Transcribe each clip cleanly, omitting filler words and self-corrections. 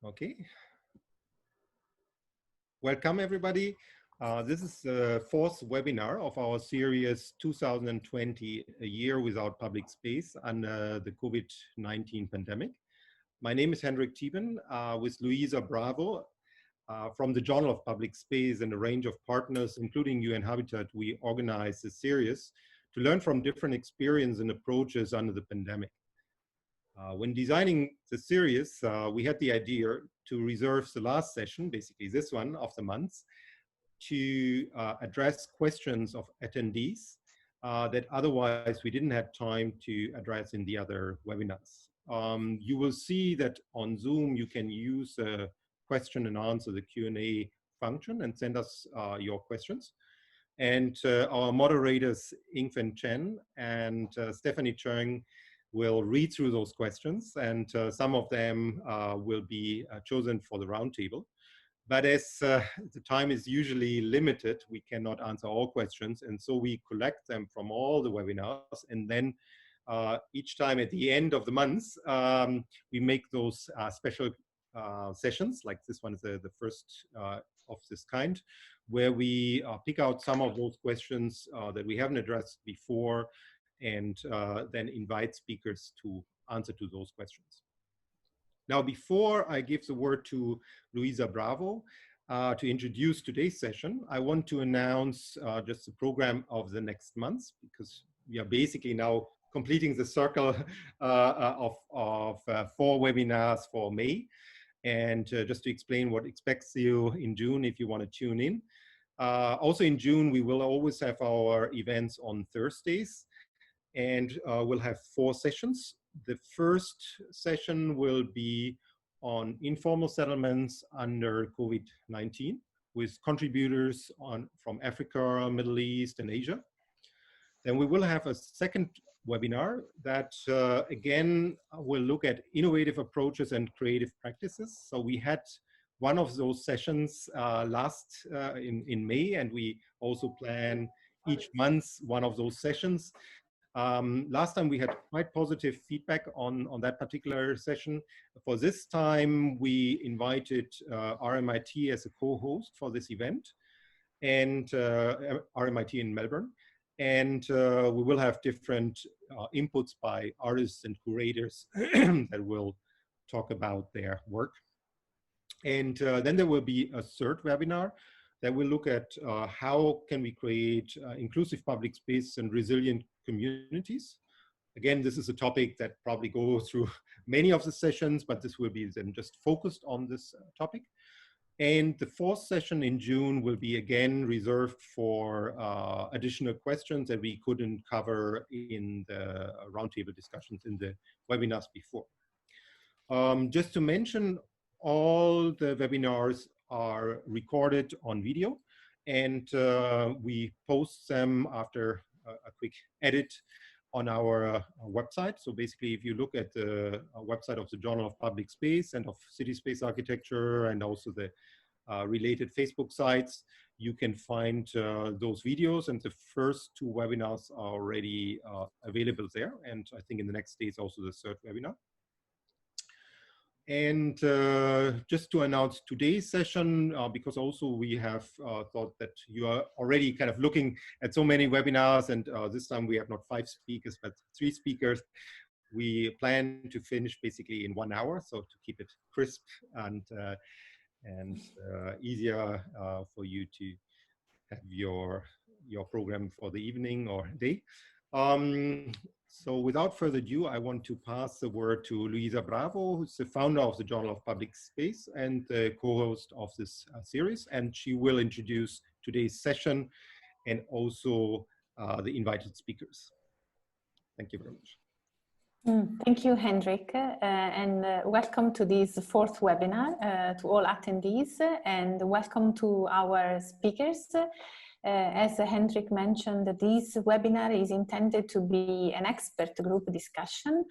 Okay. Welcome, everybody. This is the fourth webinar of our series 2020, a year without public space under the COVID-19 pandemic. My name is Hendrik Tieben with Luisa Bravo from the Journal of Public Space and a range of partners, including UN Habitat. We organize this series to learn from different experiences and approaches under the pandemic. When designing the series, we had the idea to reserve the last session, basically this one of the month, to address questions of attendees that otherwise we didn't have time to address in the other webinars. You will see that on Zoom you can use the question and answer, the Q&A function, and send us your questions. And our moderators, Yin-Fen Chen and Stephanie Cheung, will read through those questions, and some of them will be chosen for the roundtable. But as the time is usually limited, we cannot answer all questions, and so we collect them from all the webinars, and then each time at the end of the month, we make those special sessions, like this one is the first of this kind, where we pick out some of those questions that we haven't addressed before, and then invite speakers to answer to those questions. Now, before I give the word to Luisa Bravo to introduce today's session, I want to announce just the program of the next month, because we are basically now completing the circle of 4 webinars for May. And just to explain what expects you in June if you want to tune in. Also in June, we will always have our events on Thursdays. And we'll have 4 sessions. The first session will be on informal settlements under COVID-19 with contributors from Africa, Middle East, and Asia. Then we will have a second webinar that again will look at innovative approaches and creative practices. So we had one of those sessions last in May, and we also plan each month one of those sessions. Last time we had quite positive feedback on that particular session. For this time, we invited RMIT as a co-host for this event, and RMIT in Melbourne. And we will have different inputs by artists and curators that will talk about their work. And then there will be a third webinar that will look at how can we create inclusive public space and resilient communities. Again, this is a topic that probably goes through many of the sessions, but this will be then just focused on this topic. And the 4th session in June will be again reserved for additional questions that we couldn't cover in the roundtable discussions in the webinars before. Just to mention, all the webinars are recorded on video, and we post them after a quick edit on our website. So basically, if you look at the website of the Journal of Public Space and of City Space Architecture, and also the related Facebook sites, you can find those videos, and the first 2 webinars are already available there. And I think in the next days also the 3rd webinar. And just to announce today's session, because also we have thought that you are already kind of looking at so many webinars, and this time we have not 5 speakers, but 3 speakers. We plan to finish basically in 1 hour, so to keep it crisp and easier for you to have your program for the evening or day. So without further ado, I want to pass the word to Luisa Bravo, who's the founder of the Journal of Public Space and the co-host of this series. And she will introduce today's session and also the invited speakers. Thank you very much. Thank you, Hendrik, and welcome to this 4th webinar to all attendees, and welcome to our speakers. As Hendrik mentioned, this webinar is intended to be an expert group discussion,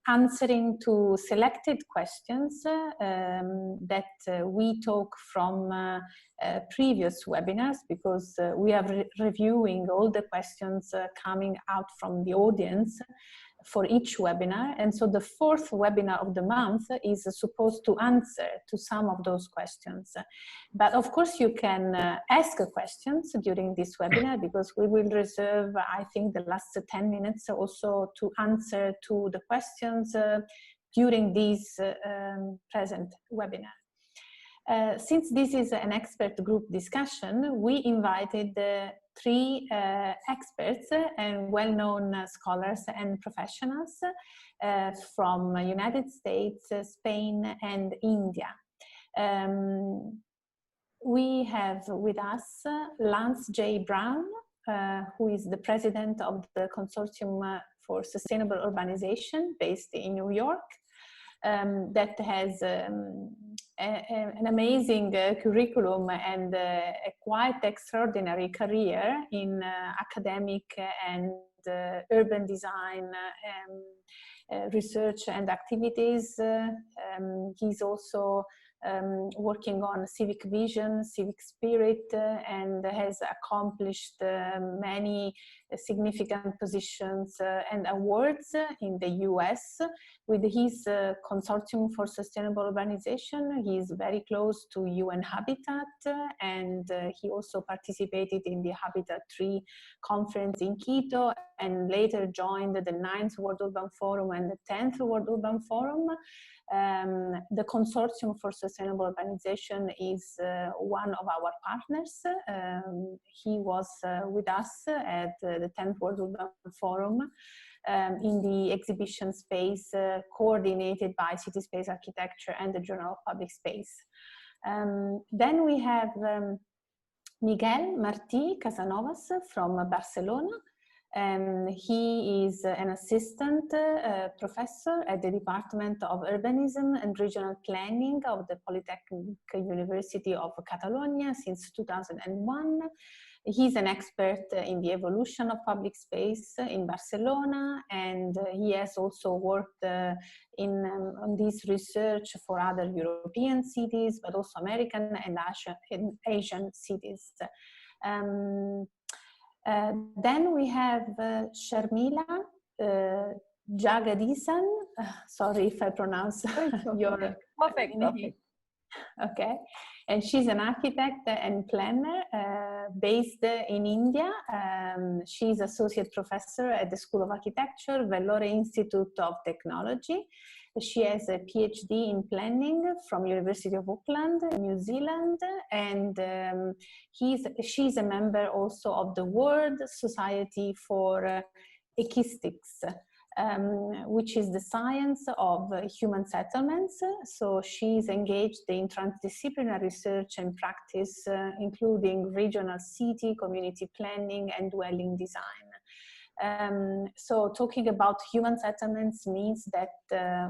answering to selected questions that we took from previous webinars, because we are reviewing all the questions coming out from the audience for each webinar. And so the fourth webinar of the month is supposed to answer to some of those questions. But of course you can ask questions during this webinar, because we will reserve, I think, the last 10 minutes also to answer to the questions during this present webinar. Since this is an expert group discussion, we invited three experts and well-known scholars and professionals from United States, Spain, and India. We have with us Lance J. Brown, who is the president of the Consortium for Sustainable Urbanization based in New York. That has an amazing curriculum and a quite extraordinary career in academic and urban design research and activities. He's also working on civic vision, civic spirit, and has accomplished many significant positions and awards in the US. With his Consortium for Sustainable Urbanization, he is very close to UN Habitat, and he also participated in the Habitat 3 conference in Quito, and later joined the 9th World Urban Forum and the 10th World Urban Forum. The Consortium for Sustainable Urbanization is one of our partners. He was with us at the 10th World Urban Forum in the exhibition space coordinated by City Space Architecture and the Journal of Public Space. Then we have Miquel Marti Casanovas from Barcelona. He is an assistant professor at the Department of Urbanism and Regional Planning of the Politècnica University of Catalunya since 2001. He's an expert in the evolution of public space in Barcelona, and he has also worked on this research for other European cities, but also American and Asian cities. Then we have Sharmila Jagadisan. Sorry if I pronounce your perfect. Okay, and she's an architect and planner based in India. She's associate professor at the School of Architecture, Vellore Institute of Technology. She has a PhD in planning from University of Auckland, New Zealand, and she's a member also of the World Society for Acoustics, which is the science of human settlements. So she's engaged in transdisciplinary research and practice, including regional city, community planning, and dwelling design. So talking about human settlements means that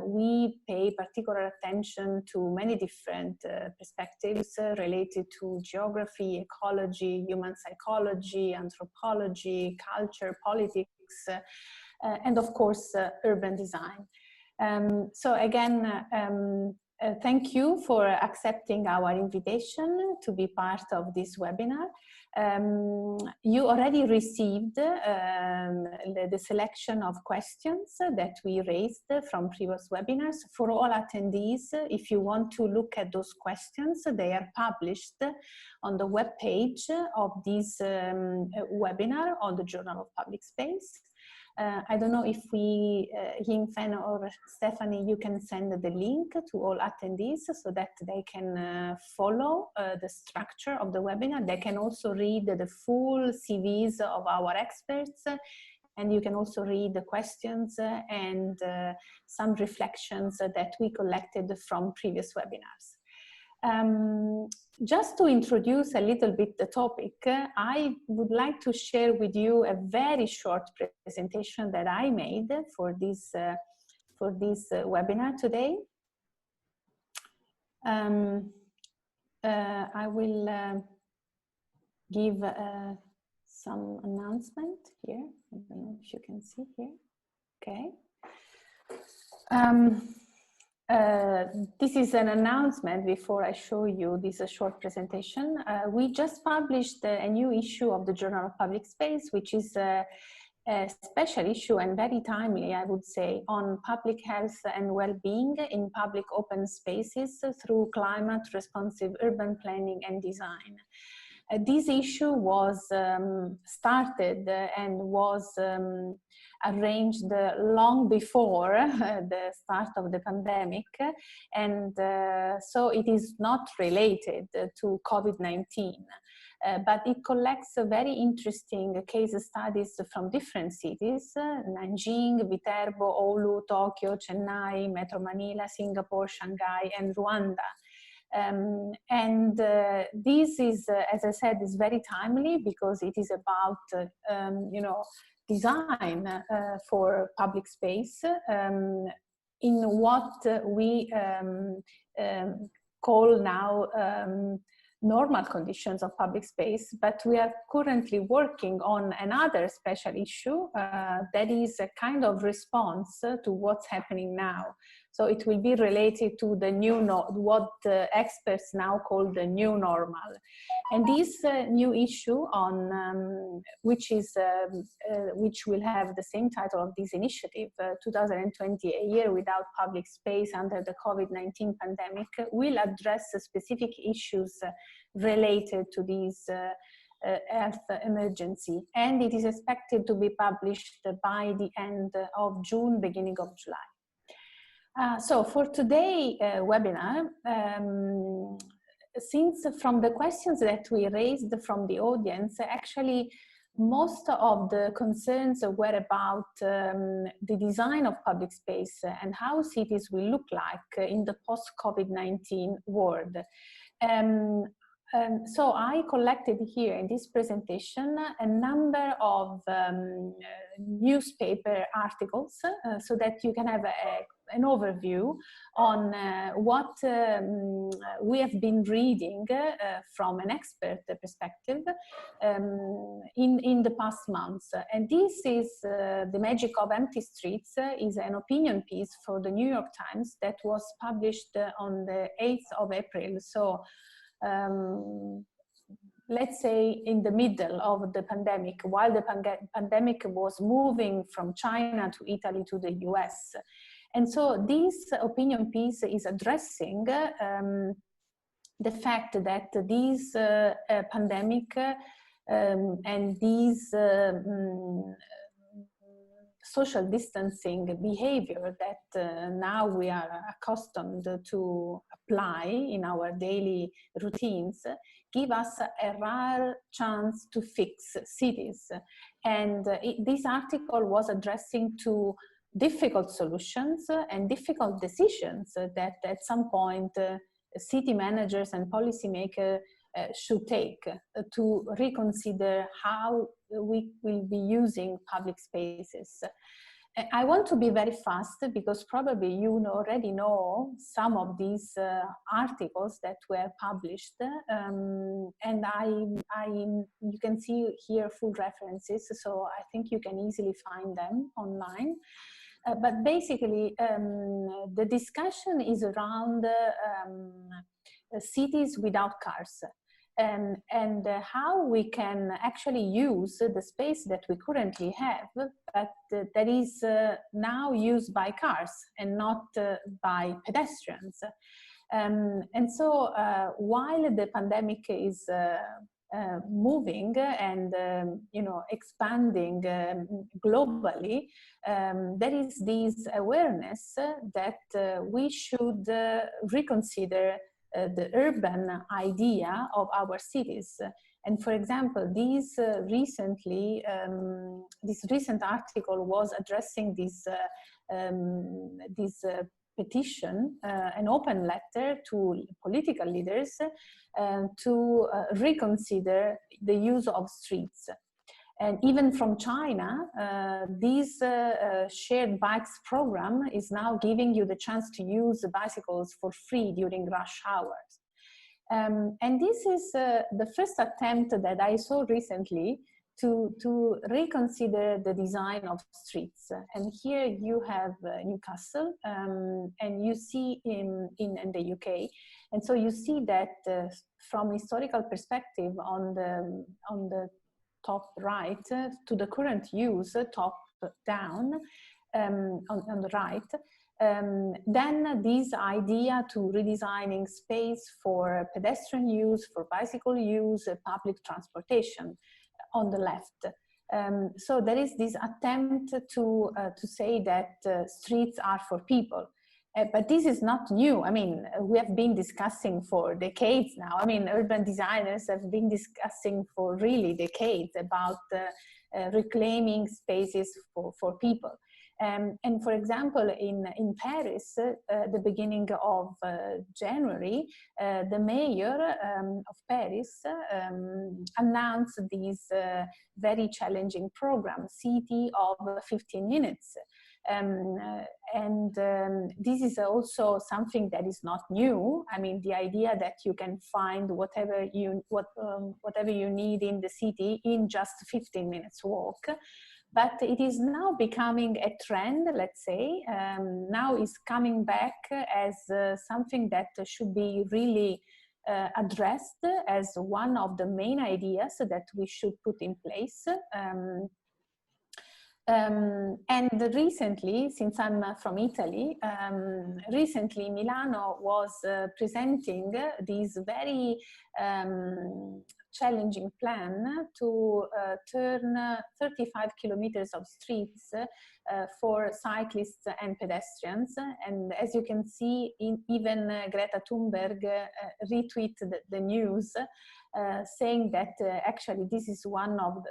we pay particular attention to many different perspectives related to geography, ecology, human psychology, anthropology, culture, politics, and of course, urban design. So again, thank you for accepting our invitation to be part of this webinar. You already received the selection of questions that we raised from previous webinars. For all attendees, if you want to look at those questions, they are published on the webpage of this webinar on the Journal of Public Space. I don't know if Yin-Fen or Stephanie, you can send the link to all attendees so that they can follow the structure of the webinar. They can also read the full CVs of our experts, and you can also read the questions and some reflections that we collected from previous webinars. Just to introduce a little bit the topic, I would like to share with you a very short presentation that I made for this webinar today. I will give some announcement here. I don't know if you can see here. Okay. This is an announcement before I show you this short presentation. We just published a new issue of the Journal of Public Space, which is a special issue, and very timely, I would say, on public health and well-being in public open spaces through climate-responsive urban planning and design. This issue was started and was arranged long before the start of the pandemic, and so it is not related to COVID-19. But it collects very interesting case studies from different cities: Nanjing, Viterbo, Oulu, Tokyo, Chennai, Metro Manila, Singapore, Shanghai, and Rwanda. This is, as I said, is very timely because it is about, design for public space in what we call now normal conditions of public space, but we are currently working on another special issue that is a kind of response to what's happening now. So it will be related to the what the experts now call the new normal. And this new issue on which will have the same title of this initiative, 2020, a year without public space under the COVID-19 pandemic, will address specific issues related to this health emergency, and it is expected to be published by the end of June, beginning of July. So for today's webinar, since from the questions that we raised from the audience, actually most of the concerns were about the design of public space and how cities will look like in the post-COVID-19 world. So I collected here in this presentation a number of newspaper articles so that you can have an overview on what we have been reading from an expert perspective in the past months. And this is The Magic of Empty Streets is an opinion piece for the New York Times that was published on the 8th of April. So let's say in the middle of the pandemic, while the pandemic was moving from China to Italy to the US. And so this opinion piece is addressing the fact that this pandemic and these social distancing behavior that now we are accustomed to apply in our daily routines give us a rare chance to fix cities. And this article was addressing to difficult solutions and difficult decisions that at some point city managers and policymakers should take to reconsider how we will be using public spaces. I want to be very fast because probably you already know some of these articles that were published, and you can see here full references, so I think you can easily find them online. But basically, the discussion is around cities without cars. And how we can actually use the space that we currently have, but that is now used by cars and not by pedestrians. And so while the pandemic is moving and expanding globally, there is this awareness that we should reconsider the urban idea of our cities. And for example, this recent article was addressing this petition, an open letter to political leaders to reconsider the use of streets. And even from China, this shared bikes program is now giving you the chance to use bicycles for free during rush hours. And this is the first attempt that I saw recently to reconsider the design of streets. And here you have Newcastle, and you see in the UK. And so you see that from historical perspective on the top right to the current use, top down, on the right, then this idea to redesigning space for pedestrian use, for bicycle use, public transportation on the left. So there is this attempt to say that streets are for people. But this is not new. I mean, we have been discussing for decades now. I mean, urban designers have been discussing for really decades about reclaiming spaces for people. And for example, in Paris, the beginning of January, the mayor of Paris announced this very challenging program, City of 15 Minutes. This is also something that is not new. I mean, the idea that you can find whatever you need in the city in just 15 minutes walk. But it is now becoming a trend, let's say. Now is coming back as something that should be really addressed as one of the main ideas that we should put in place. And recently, since I'm from Italy, recently Milano was presenting this very challenging plan to turn 35 kilometers of streets for cyclists and pedestrians. And as you can see, even Greta Thunberg retweeted the news saying that actually this is one of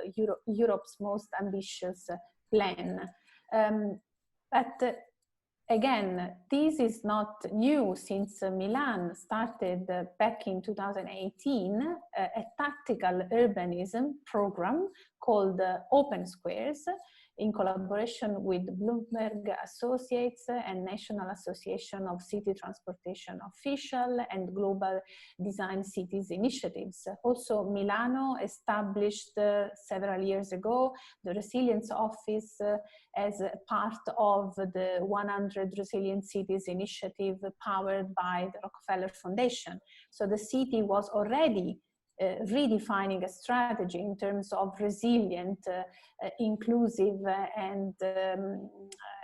Europe's most ambitious plan. But again, this is not new since Milan started back in 2018 a tactical urbanism program called Open Squares in collaboration with Bloomberg Associates and National Association of City Transportation Officials and Global Design Cities Initiatives. Also, Milano established several years ago the Resilience Office as part of the 100 Resilient Cities initiative powered by the Rockefeller Foundation. So the city was already redefining a strategy in terms of resilient, inclusive and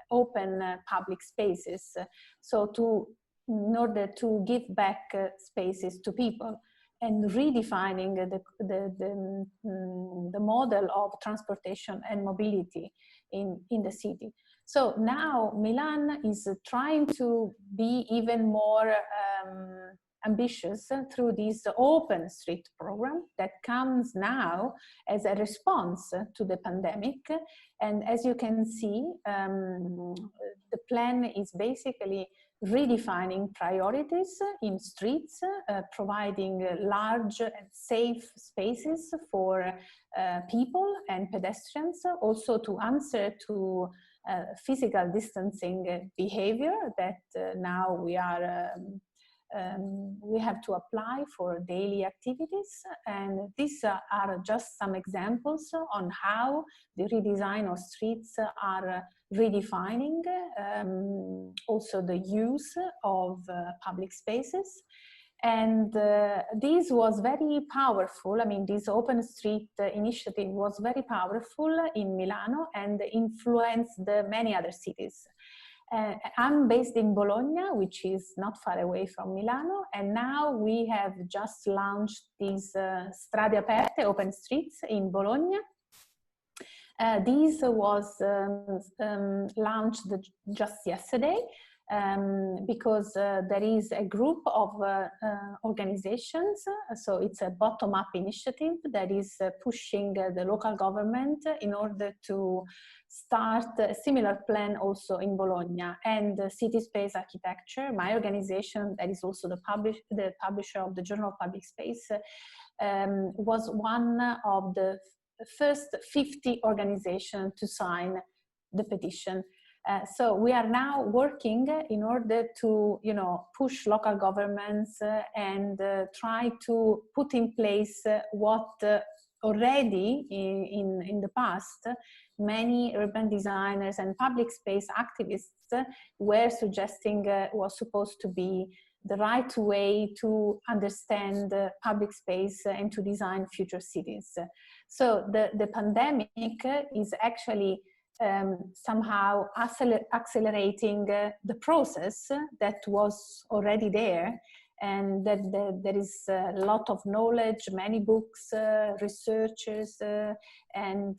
open public spaces. So in order to give back spaces to people and redefining the model of transportation and mobility in the city. So now Milan is trying to be even more ambitious through this open street program that comes now as a response to the pandemic. And as you can see, the plan is basically redefining priorities in streets, providing large and safe spaces for people and pedestrians, also to answer to physical distancing behavior that now we have to apply for daily activities. And these are just some examples on how the redesign of streets are redefining also the use of public spaces. And this was very powerful. I mean, this open street initiative was very powerful in Milano and influenced many other cities. I'm based in Bologna, which is not far away from Milano, and now we have just launched these strade aperte, open streets in Bologna. This was launched just yesterday because there is a group of organizations, so it's a bottom-up initiative that is pushing the local government in order to start a similar plan also in Bologna. And City Space Architecture, my organization, that is also the publisher of the Journal of Public Space, was one of the first 50 organizations to sign the petition. So we are now working in order to, push local governments and try to put in place what already in the past, many urban designers and public space activists were suggesting was supposed to be the right way to understand public space and to design future cities. So the pandemic is actually somehow accelerating the process that was already there, and that there is a lot of knowledge, many books, researchers and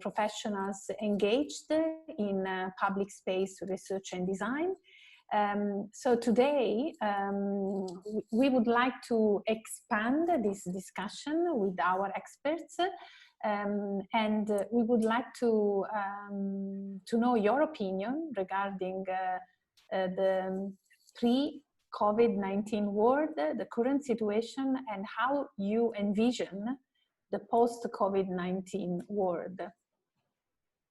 professionals engaged in public space research and design. So today we would like to expand this discussion with our experts, and we would like to know your opinion regarding the pre-COVID-19 world, the current situation, and how you envision the post-COVID-19 world.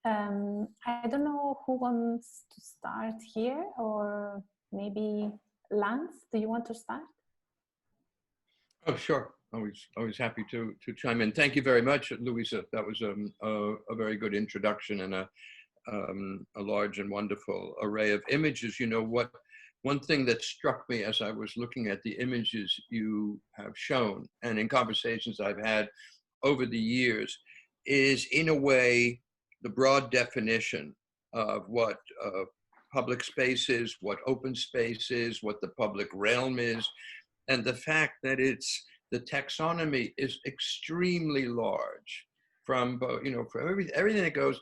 I don't know who wants to start here, or maybe Lance, do you want to start? Oh, sure. Always happy to chime in. Thank you very much, Luisa. That was a very good introduction and a large and wonderful array of images. You know, one thing that struck me as I was looking at the images you have shown, and in conversations I've had over the years, is in a way the broad definition of what public space is, what open space is, what the public realm is, and the fact that the taxonomy is extremely large, from, you know, for everything that goes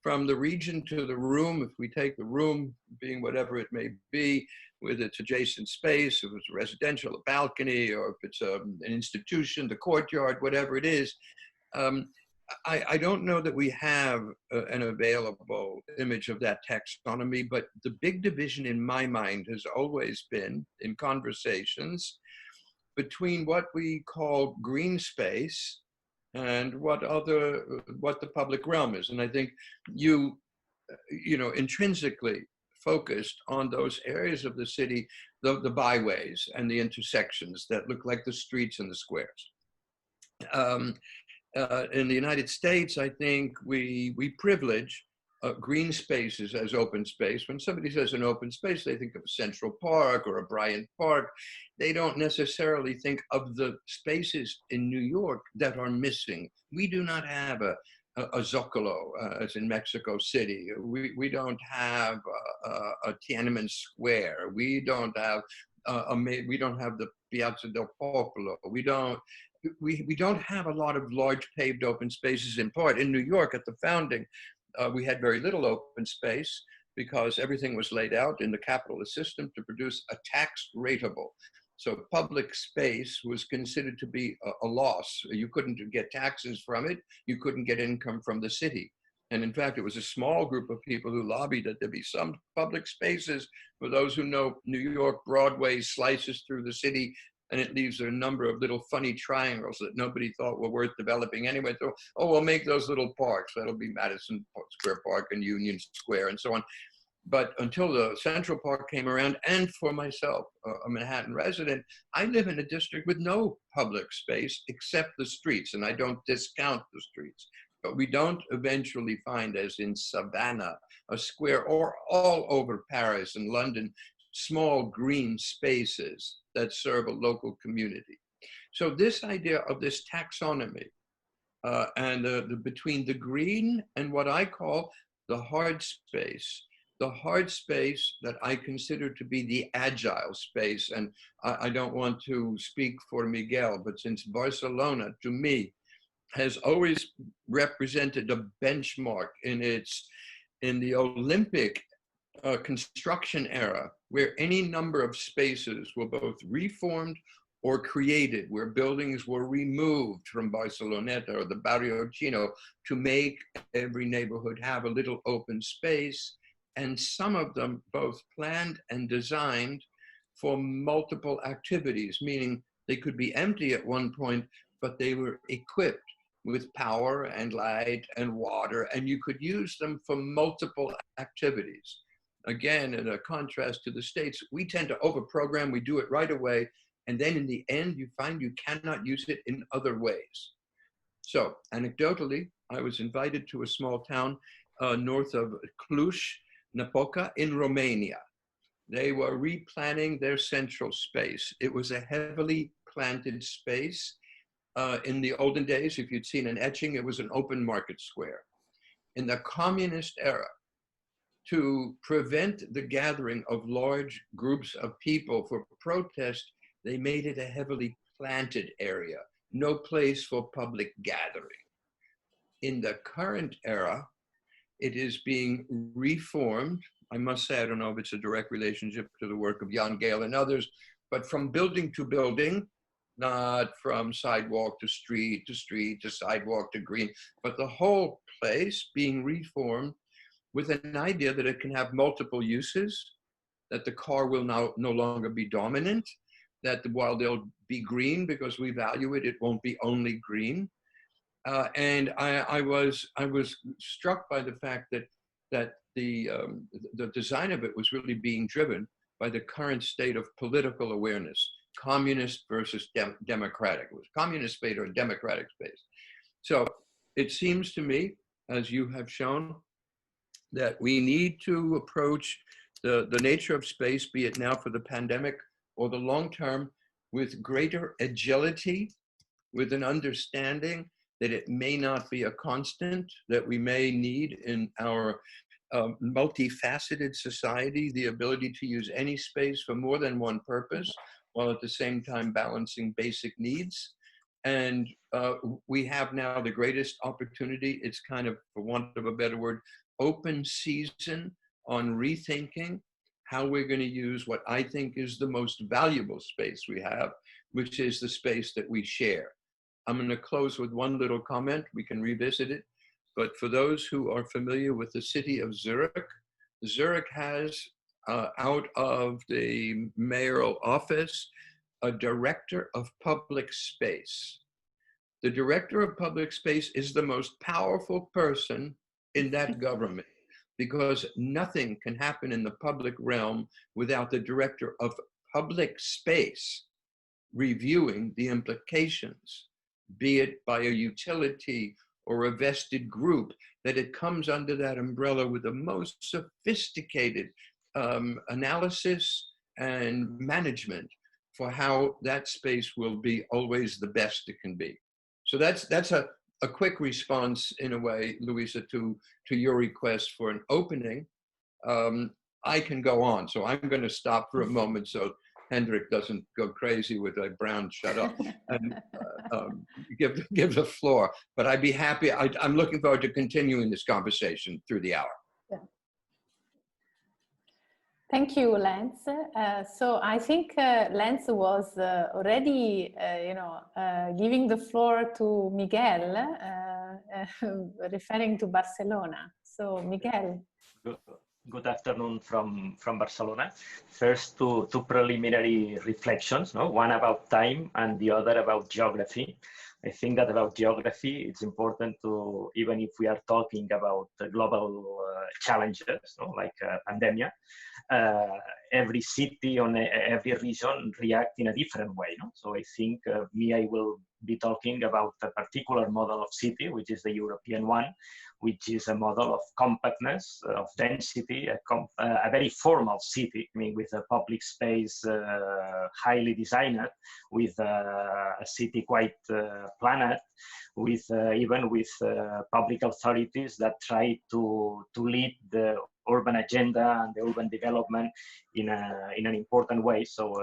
from the region to the room. If we take the room being whatever it may be, with its adjacent space, if it's residential, a balcony, or if it's an institution, the courtyard, whatever it is, I don't know that we have an available image of that taxonomy, but the big division in my mind has always been, in conversations, between what we call green space and what the public realm is. And I think you know, intrinsically focused on those areas of the city, the byways and the intersections that look like the streets and the squares. In the United States, I think we privilege green spaces as open space. When somebody says an open space, they think of Central Park or a Bryant Park. They don't necessarily think of the spaces in New York that are missing. We do not have a Zocalo, as in Mexico City. We don't have a Tiananmen Square. We don't have the Piazza del Popolo. We don't have a lot of large paved open spaces. In part, in New York at the founding, we had very little open space because everything was laid out in the capitalist system to produce a tax rateable. So public space was considered to be a loss. You couldn't get taxes from it. You couldn't get income from the city. And in fact, it was a small group of people who lobbied that there be some public spaces. For those who know New York, Broadway slices through the city, and it leaves a number of little funny triangles that nobody thought were worth developing anyway. So, oh, we'll make those little parks. That'll be Madison Square Park and Union Square and so on. But until the Central Park came around, and for myself, a Manhattan resident, I live in a district with no public space except the streets, and I don't discount the streets. But we don't eventually find, as in Savannah, a square, or all over Paris and London, small green spaces that serve a local community. So this idea of this taxonomy and between the green and what I call the hard space that I consider to be the agile space. And I don't want to speak for Miquel, but since Barcelona, to me, has always represented a benchmark in the Olympic construction era, where any number of spaces were both reformed or created, where buildings were removed from Barceloneta or the Barrio Chino to make every neighborhood have a little open space, and some of them both planned and designed for multiple activities, meaning they could be empty at one point, but they were equipped with power and light and water, and you could use them for multiple activities. Again, in a contrast to the States, we tend to overprogram, we do it right away, and then in the end, you find you cannot use it in other ways. So anecdotally, I was invited to a small town north of Cluj-Napoca in Romania. They were replanning their central space. It was a heavily planted space. In the olden days, if you'd seen an etching, it was an open market square. In the communist era, to prevent the gathering of large groups of people for protest, they made it a heavily planted area, no place for public gathering. In the current era, it is being reformed. I must say, I don't know if it's a direct relationship to the work of Jan Gehl and others, but from building to building, not from sidewalk to street to street to sidewalk to green, but the whole place being reformed with an idea that it can have multiple uses, that the car will now no longer be dominant, that while they'll be green because we value it, it won't be only green. And I was struck by the fact that the design of it was really being driven by the current state of political awareness, communist versus democratic. It was communist space or democratic space. So it seems to me, as you have shown, that we need to approach the nature of space, be it now for the pandemic or the long term, with greater agility, with an understanding that it may not be a constant, that we may need in our multifaceted society the ability to use any space for more than one purpose, while at the same time balancing basic needs. And we have now the greatest opportunity. It's kind of, for want of a better word, open season on rethinking how we're going to use what I think is the most valuable space we have, which is the space that we share. I'm going to close with one little comment. We can revisit it. But for those who are familiar with the city of Zurich, Zurich has out of the mayoral office a director of public space. The director of public space is the most powerful person in that government, because nothing can happen in the public realm without the director of public space reviewing the implications, be it by a utility or a vested group, that it comes under that umbrella with the most sophisticated analysis and management for how that space will be always the best it can be. So that's a quick response, in a way, Luisa, to your request for an opening. I can go on, so I'm going to stop for a moment so Hendrik doesn't go crazy with a brown shut up and give the floor. But I'd be happy. I'm looking forward to continuing this conversation through the hour. Yeah. Thank you, Lance. So I think Lance was already, giving the floor to Miquel, referring to Barcelona. So Miquel. Good afternoon from Barcelona. First, two preliminary reflections, no? One about time and the other about geography. I think that about geography, it's important to, even if we are talking about global challenges, no? Like pandemic, every city on every region react in a different way. No? So I think I will be talking about a particular model of city, which is the European one, which is a model of compactness, of density, a very formal city, I mean, with a public space highly designed, with a city quite planned, with even with public authorities that try to lead the urban agenda and the urban development in an important way. So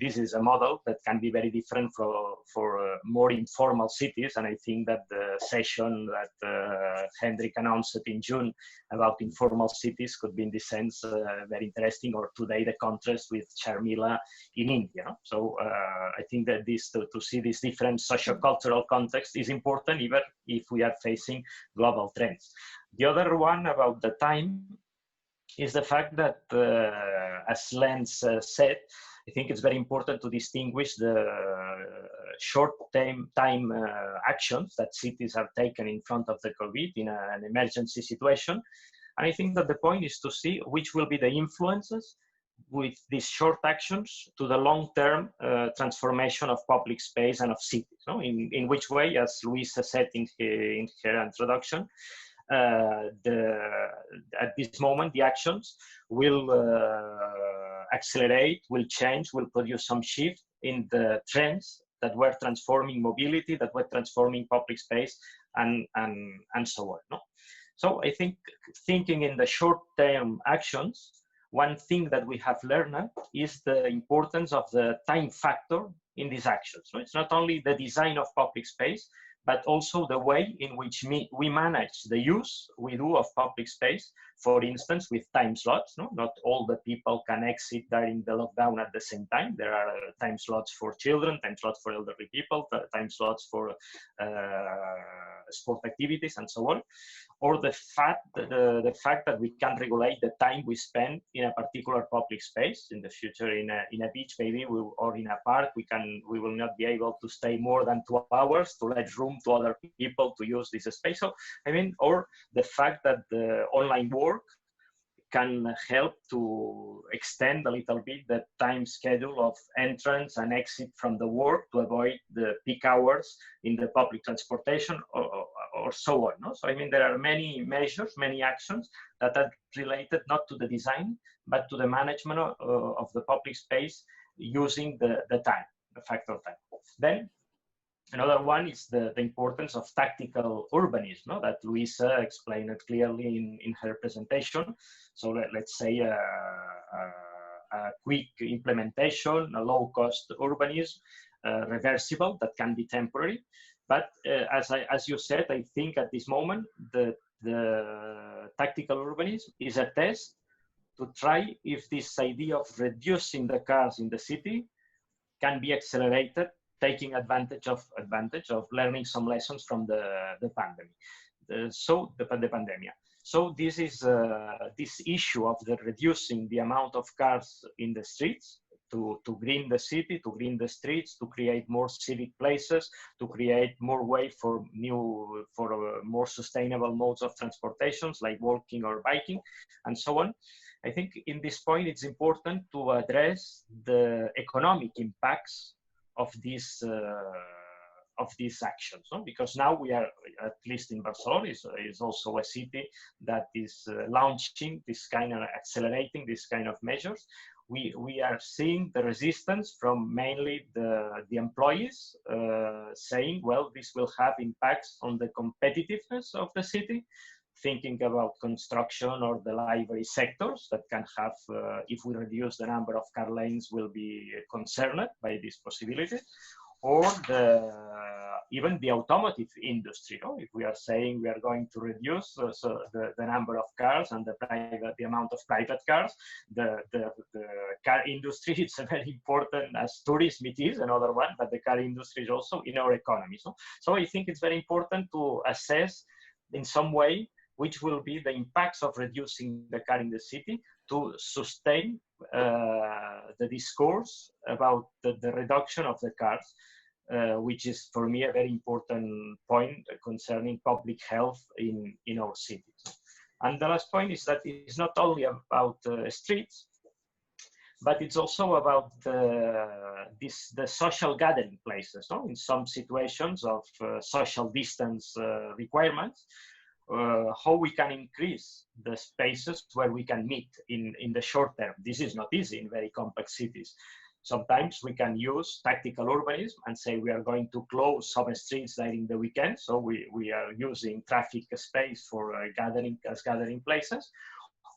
this is a model that can be very different for more informal cities. And I think that the session that Hendrik announced in June about informal cities could be, in this sense, very interesting. Or today the contrast with Charmila in India. So I think that to see this different socio-cultural context is important, even if we are facing global trends. The other one about the time is the fact that, as Lance said, I think it's very important to distinguish the short-term actions that cities have taken in front of the COVID in an emergency situation. And I think that the point is to see which will be the influences with these short actions to the long-term transformation of public space and of cities. No? In which way, as Luisa said in her introduction, at this moment, the actions will accelerate, will change, will produce some shift in the trends that were transforming mobility, that were transforming public space, and so on. No? So I think thinking in the short-term actions, one thing that we have learned is the importance of the time factor in these actions. So it's not only the design of public space, but also the way in which we manage the use we do of public space, for instance, with time slots. No? Not all the people can exit during the lockdown at the same time. There are time slots for children, time slots for elderly people, time slots for sport activities, and so on. Or the fact that we can regulate the time we spend in a particular public space. In the future, in a beach, maybe, or in a park, we will not be able to stay more than 2 hours to let room to other people to use this space. So, I mean, or the fact that the online work can help to extend a little bit the time schedule of entrance and exit from the work to avoid the peak hours in the public transportation, or so on. No? So, I mean, there are many measures, many actions that are related not to the design, but to the management of the public space using the time, the factor of time. Then, another one is the importance of tactical urbanism, no? That Luisa explained it clearly in her presentation. So let's say a quick implementation, a low-cost urbanism, reversible, that can be temporary. But as you said, I think at this moment, the tactical urbanism is a test to try if this idea of reducing the cars in the city can be accelerated, taking advantage of learning some lessons from the pandemic. The pandemic. So this is this issue of the reducing the amount of cars in the streets to green the city, to green the streets, to create more civic places, to create more way for more sustainable modes of transportations like walking or biking, and so on. I think in this point it's important to address the economic impacts of these actions, no? Because now we are, at least in Barcelona, is also a city that is launching this kind of, accelerating this kind of measures. We are seeing the resistance from mainly the employees saying, well, this will have impacts on the competitiveness of the city, thinking about construction or the library sectors that can have, if we reduce the number of car lanes, will be concerned by this possibility, or even the automotive industry. No? If we are saying we are going to reduce the number of cars and the amount of private cars, the car industry is very important, as tourism it is another one, but the car industry is also in our economy. So I think it's very important to assess in some way which will be the impacts of reducing the car in the city to sustain the discourse about the reduction of the cars, which is for me a very important point concerning public health in our cities. And the last point is that it's not only about streets, but it's also about the social gathering places. No? In some situations of social distance requirements, how we can increase the spaces where we can meet in the short term. This is not easy in very complex cities. Sometimes we can use tactical urbanism and say we are going to close some streets during the weekend, so we are using traffic space for gathering places.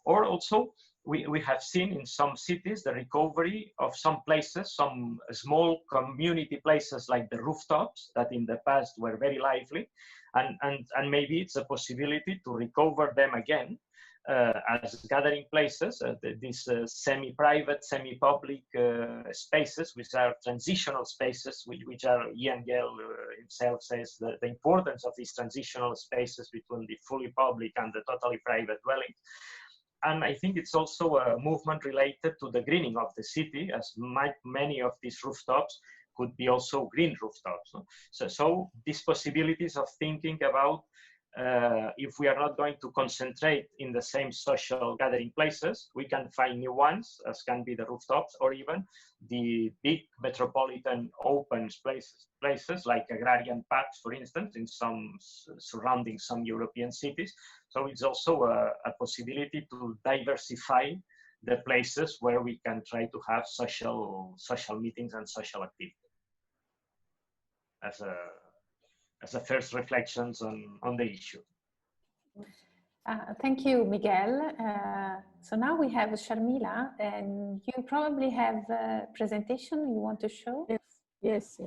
Or also we have seen in some cities the recovery of some places, some small community places like the rooftops that in the past were very lively, and maybe it's a possibility to recover them again as gathering places, these semi-private, semi-public spaces, which are transitional spaces, which are, Miquel himself says, the importance of these transitional spaces between the fully public and the totally private dwellings. And I think it's also a movement related to the greening of the city, as many of these rooftops could be also green rooftops. No? So these possibilities of thinking about if we are not going to concentrate in the same social gathering places, we can find new ones, as can be the rooftops or even the big metropolitan open places like agrarian parks, for instance, in some surrounding some European cities. So it's also a possibility to diversify the places where we can try to have social meetings and social activity as a first reflections on the issue. Thank you, Miguel. So now we have Sharmila, and you probably have a presentation you want to show. Yes.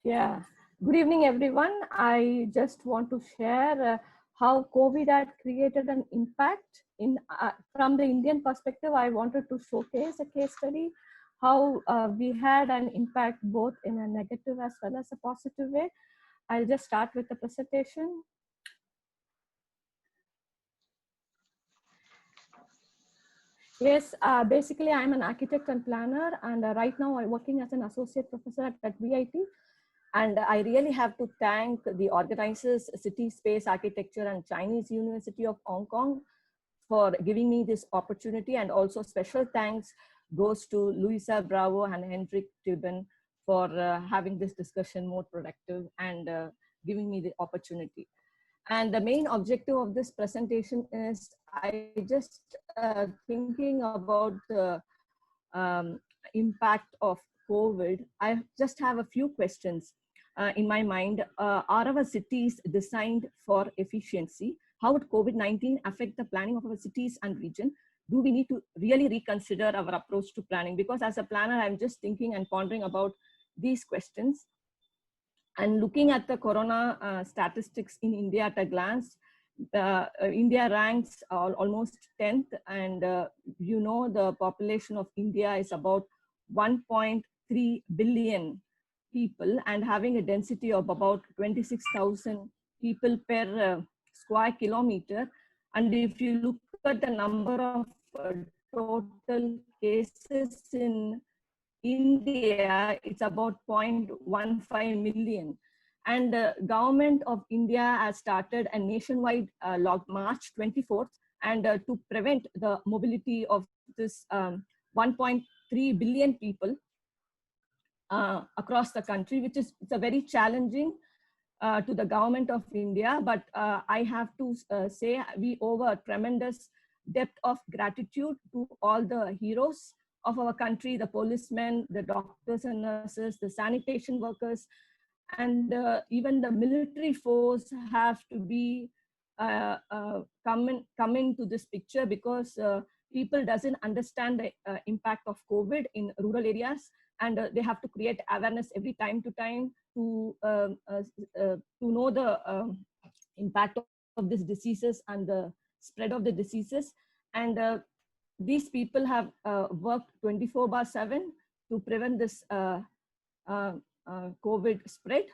Yeah. Good evening, everyone. I just want to share how COVID had created an impact in from the Indian perspective. I wanted to showcase a case study how we had an impact both in a negative as well as a positive way. I'll just start with the presentation. Yes, basically I'm an architect and planner, and right now I'm working as an associate professor at VIT. And I really have to thank the organizers, City Space Architecture and Chinese University of Hong Kong for giving me this opportunity. And also special thanks goes to Luisa Bravo and Hendrik Tieben for having this discussion more productive and giving me the opportunity. And the main objective of this presentation is I just thinking about the impact of COVID. I just have a few questions in my mind. Are our cities designed for efficiency? How would COVID-19 affect the planning of our cities and region? Do we need to really reconsider our approach to planning? Because as a planner, I'm just thinking and pondering about these questions. And looking at the corona statistics in India at a glance, India ranks almost 10th, and you know the population of India is about 1.3 billion people and having a density of about 26,000 people per square kilometer. And if you look at the number of total cases in India, it's about 0.15 million. And the government of India has started a nationwide March 24th, and to prevent the mobility of this 1.3 billion people across the country, which is it's a very challenging to the government of India. But I have to say we owe a tremendous debt of gratitude to all the heroes of our country, the policemen, the doctors and nurses, the sanitation workers, and even the military force have to be come into this picture, because people doesn't understand the impact of COVID in rural areas, and they have to create awareness every time to time to know the impact of these diseases and the spread of the diseases. And these people have worked 24/7 to prevent this COVID spread.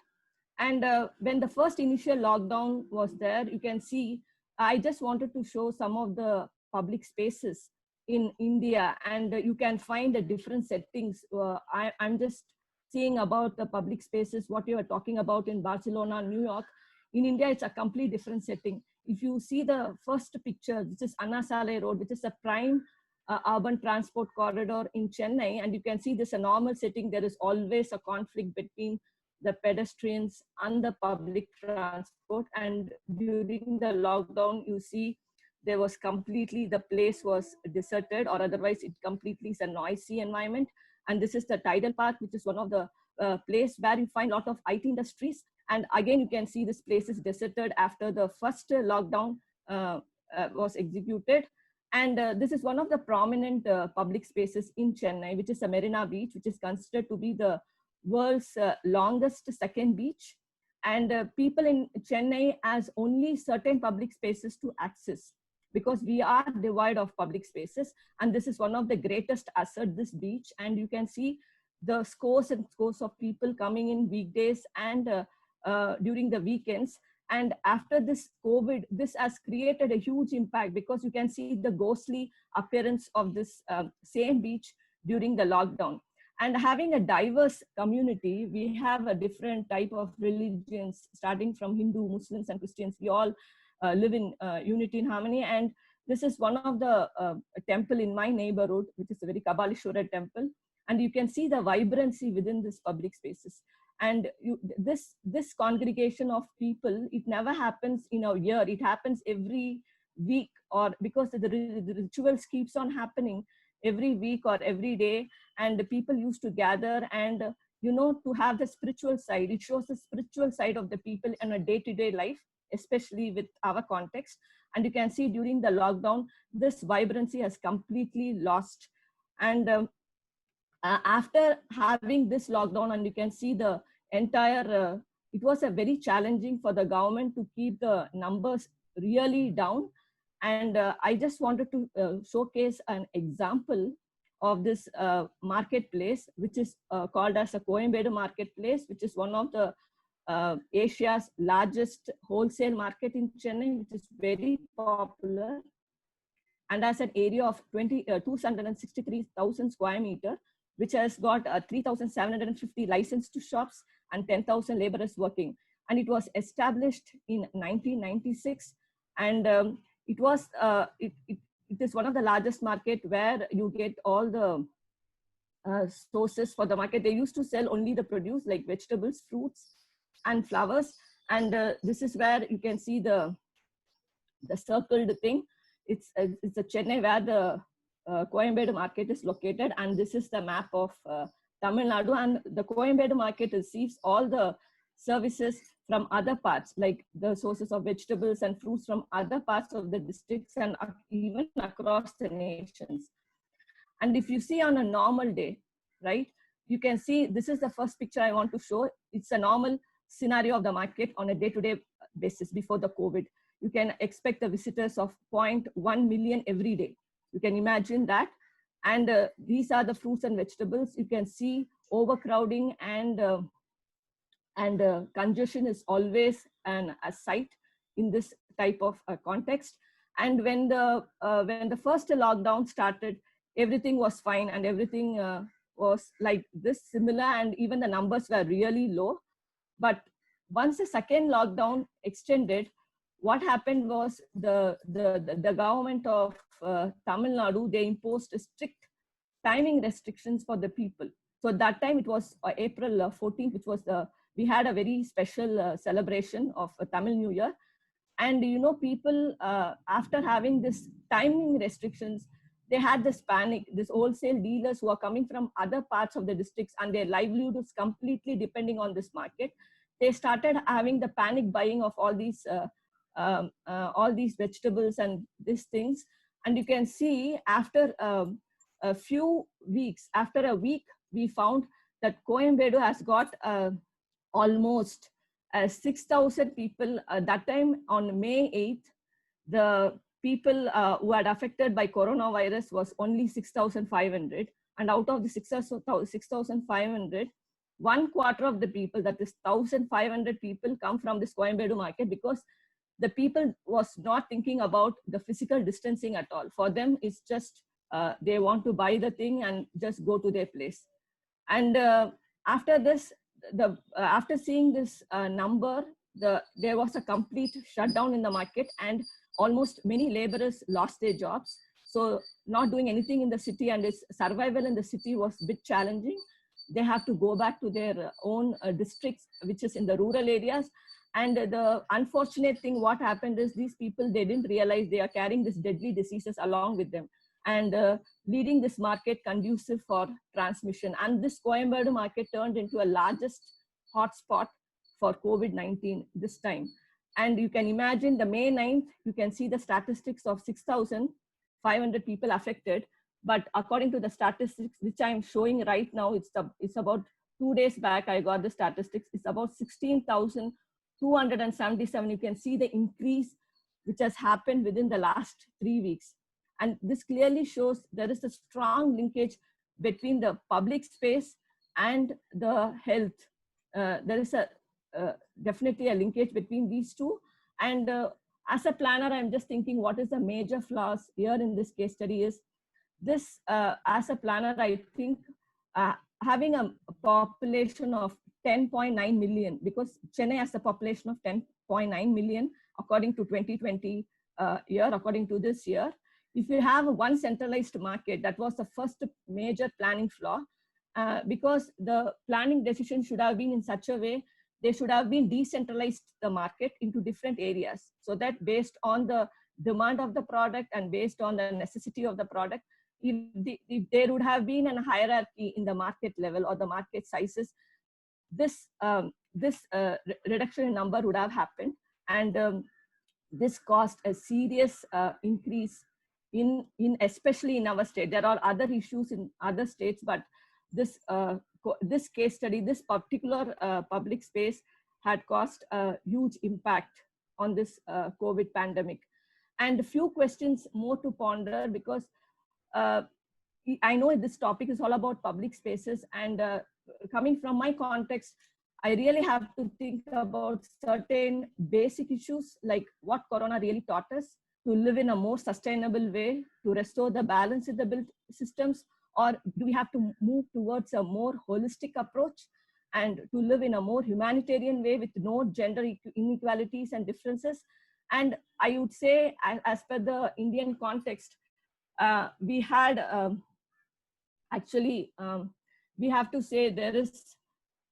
And when the first initial lockdown was there, you can see, I just wanted to show some of the public spaces in India, and you can find the different settings. I'm just seeing about the public spaces, what you are talking about in Barcelona, New York. In India, it's a completely different setting. If you see the first picture, this is Anna Salai Road, which is a prime urban transport corridor in Chennai, and you can see this a normal setting. There is always a conflict between the pedestrians and the public transport, and during the lockdown, you see there was completely, the place was deserted, or otherwise it completely is a noisy environment. And this is the Tidal Park, which is one of the place where you find a lot of IT industries. And again, you can see this place is deserted after the first lockdown was executed. And this is one of the prominent public spaces in Chennai, which is a Marina Beach, which is considered to be the world's longest second beach. And people in Chennai has only certain public spaces to access, because we are devoid of public spaces. And this is one of the greatest assets, this beach. And you can see the scores and scores of people coming in weekdays and during the weekends. And after this COVID, this has created a huge impact, because you can see the ghostly appearance of this same beach during the lockdown. And having a diverse community, we have a different type of religions, starting from Hindu, Muslims, and Christians. We all live in unity and harmony. And this is one of the temple in my neighborhood, which is a very Kabalishwara temple. And you can see the vibrancy within this public spaces. And this congregation of people, it never happens in a year. It happens every week, or because the rituals keeps on happening every week or every day. And the people used to gather and, to have the spiritual side. It shows the spiritual side of the people in a day-to-day life, especially with our context. And you can see during the lockdown, this vibrancy has completely lost. And after having this lockdown, and you can see the entire, it was a very challenging for the government to keep the numbers really down. And I just wanted to showcase an example of this marketplace, which is called as a Coimbatore marketplace, which is one of the Asia's largest wholesale market in Chennai, which is very popular and has an area of 263,000 square meter, which has got 3,750 licensed shops and 10,000 laborers working. And it was established in 1996. And it is one of the largest market where you get all the sources for the market. They used to sell only the produce like vegetables, fruits, and flowers. And this is where you can see the circled thing. It's a Chennai where the Coimbatore market is located, and this is the map of Tamil Nadu. And the Coimbatore market receives all the services from other parts, like the sources of vegetables and fruits from other parts of the districts and even across the nations. And if you see on a normal day, right, you can see this is the first picture I want to show. It's a normal scenario of the market on a day-to-day basis before the COVID. You can expect the visitors of 0.1 million every day. You can imagine that. And these are the fruits and vegetables. You can see overcrowding and congestion is always a sight in this type of context. And when the first lockdown started, everything was fine and everything was like this similar, and even the numbers were really low. But once the second lockdown extended, what happened was the government of Tamil Nadu, they imposed strict timing restrictions for the people. So at that time it was April 14th, which was we had a very special celebration of Tamil New Year. And people after having this timing restrictions, they had this panic. This wholesale dealers who are coming from other parts of the districts and their livelihood is completely depending on this market. They started having the panic buying of all these vegetables and these things. And you can see after a few weeks, after a week, we found that Coimbatore has got almost 6,000 people. That time on May 8th, the people who had affected by coronavirus was only 6,500. And out of the 6,500, 1/4 of the people, that is 1,500 people, come from this Coimbatore market, because the people was not thinking about the physical distancing at all. For them, it's just they want to buy the thing and just go to their place. And after this, after seeing this number, there was a complete shutdown in the market, and almost many laborers lost their jobs. So not doing anything in the city, and its survival in the city was a bit challenging. They have to go back to their own districts, which is in the rural areas. And the unfortunate thing, what happened is these people, they didn't realize they are carrying these deadly diseases along with them, and leading this market conducive for transmission. And this Coimbatore market turned into a largest hotspot for COVID-19 this time. And you can imagine the May 9th, you can see the statistics of 6,500 people affected. But according to the statistics, which I'm showing right now, it's about 2 days back, I got the statistics, it's about 16,277. You can see the increase which has happened within the last 3 weeks. And this clearly shows there is a strong linkage between the public space and the health. There is definitely a linkage between these two. And as a planner, I'm just thinking, what is the major flaws here in this case study is this, as a planner, I think having a population of 10.9 million, because Chennai has a population of 10.9 million according to 2020 year, according to this year. If you have one centralized market, that was the first major planning flaw, because the planning decision should have been in such a way, they should have been decentralized the market into different areas, so that based on the demand of the product and based on the necessity of the product, if there would have been a hierarchy in the market level or the market sizes, this reduction in number would have happened, and this caused a serious increase in especially in our state. There are other issues in other states, but this case study, this particular public space had caused a huge impact on this COVID pandemic. And a few questions more to ponder, because I know this topic is all about public spaces, and coming from my context, I really have to think about certain basic issues like what Corona really taught us: to live in a more sustainable way, to restore the balance in the built systems, or do we have to move towards a more holistic approach and to live in a more humanitarian way with no gender inequalities and differences? And I would say, as per the Indian context, we had we have to say there is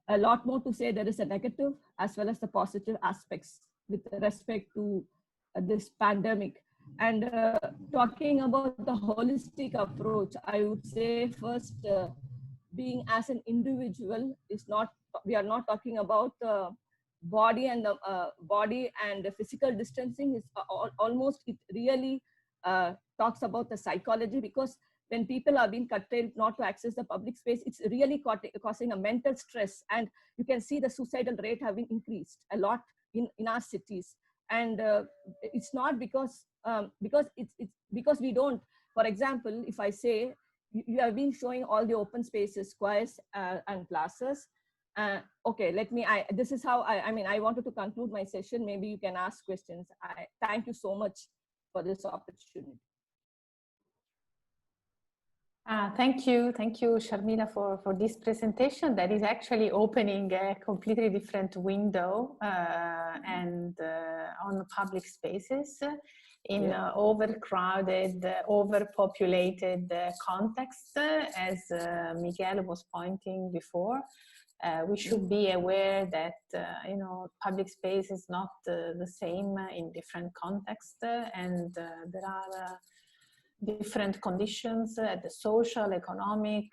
a lot more to say. There is a negative as well as the positive aspects with respect to this pandemic. And talking about the holistic approach, I would say first, being as an individual is not, we are not talking about the body and the physical distancing. Is almost, it really talks about the psychology, because when people are being curtailed not to access the public space, it's really causing a mental stress. And you can see the suicidal rate having increased a lot in our cities. And it's not because because we don't, for example, if I say, you have been showing all the open spaces, squares and plazas. Okay, this is how I wanted to conclude my session. Maybe you can ask questions. I thank you so much for this opportunity. Thank you, Sharmila, for this presentation that is actually opening a completely different window and on public spaces in overcrowded, overpopulated context, as Miquel was pointing before. We should be aware that public space is not the same in different contexts, and there are different conditions at the social, economic,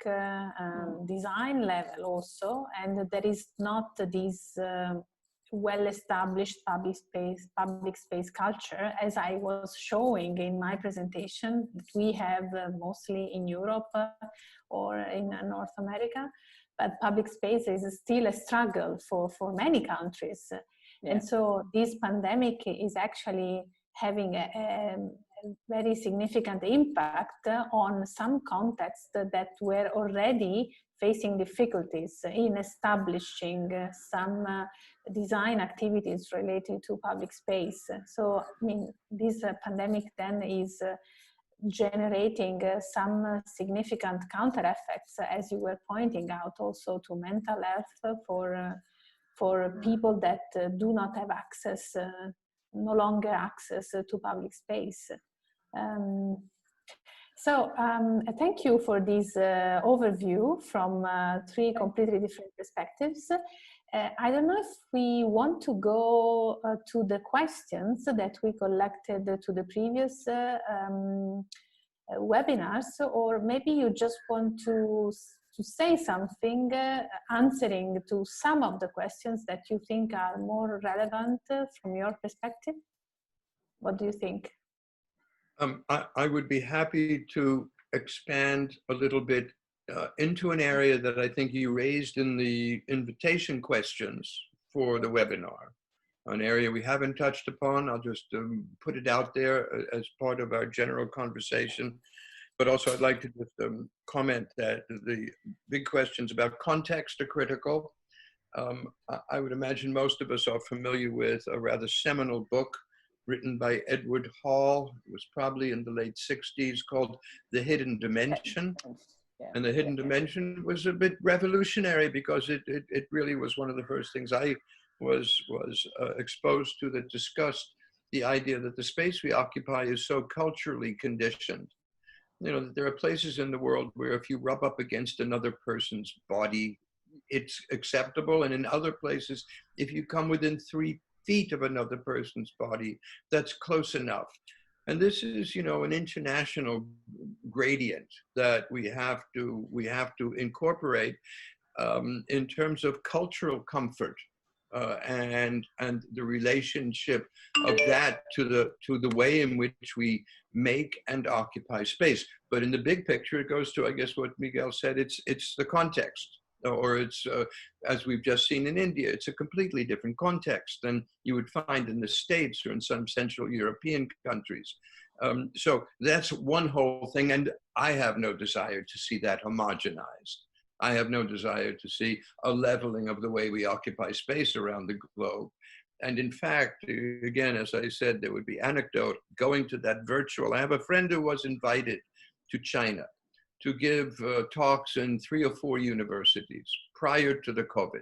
design level also, and there is not this well-established public space culture, as I was showing in my presentation, that we have mostly in Europe or in North America. But public space is still a struggle for many countries. Yeah. And so this pandemic is actually having a very significant impact on some contexts that were already facing difficulties in establishing some design activities related to public space. So, I mean, this pandemic then is generating some significant counter effects, as you were pointing out, also to mental health for people that do not have access, no longer access to public space. Thank you for this overview from three completely different perspectives. I don't know if we want to go to the questions that we collected to the previous webinars, or maybe you just want to say something answering to some of the questions that you think are more relevant from your perspective. What do you think? I would be happy to expand a little bit into an area that I think you raised in the invitation questions for the webinar, an area we haven't touched upon. I'll just put it out there as part of our general conversation. But also I'd like to just comment that the big questions about context are critical. I would imagine most of us are familiar with a rather seminal book written by Edward Hall. It was probably in the late 60s, called The Hidden Dimension. Yeah. And the hidden dimension was a bit revolutionary because it really was one of the first things I was exposed to that discussed the idea that the space we occupy is so culturally conditioned. You know, that there are places in the world where if you rub up against another person's body, it's acceptable. And in other places, if you come within 3 feet of another person's body, that's close enough. And this is, you know, an international gradient that we have to incorporate in terms of cultural comfort and the relationship of that to the way in which we make and occupy space. But in the big picture, it goes to, I guess, what Miquel said. It's the context. Or it's, as we've just seen in India, it's a completely different context than you would find in the States or in some Central European countries. So that's one whole thing, and I have no desire to see that homogenized. I have no desire to see a leveling of the way we occupy space around the globe. And in fact, again, as I said, there would be anecdote going to that virtual. I have a friend who was invited to China to give talks in 3 or 4 universities prior to the COVID.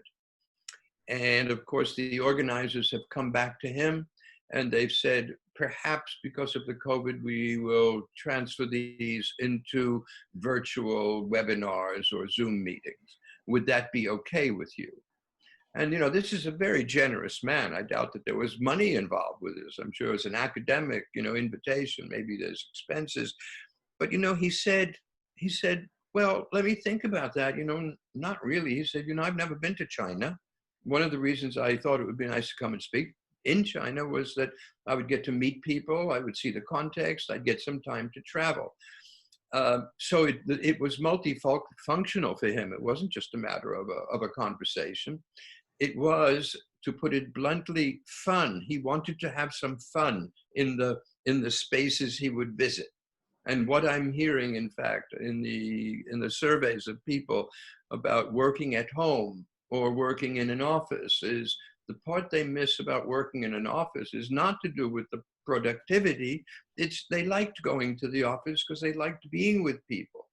And of course, the organizers have come back to him and they've said, perhaps because of the COVID, we will transfer these into virtual webinars or Zoom meetings. Would that be okay with you? And, you know, this is a very generous man. I doubt that there was money involved with this. I'm sure it's an academic, you know, invitation. Maybe there's expenses. But, you know, he said, well, let me think about that. You know, not really. He said, you know, I've never been to China. One of the reasons I thought it would be nice to come and speak in China was that I would get to meet people. I would see the context. I'd get some time to travel. So it was multifunctional for him. It wasn't just a matter of a conversation. It was, to put it bluntly, fun. He wanted to have some fun in the spaces he would visit. And what I'm hearing, in fact, in the surveys of people about working at home or working in an office is the part they miss about working in an office is not to do with the productivity. It's they liked going to the office because they liked being with people.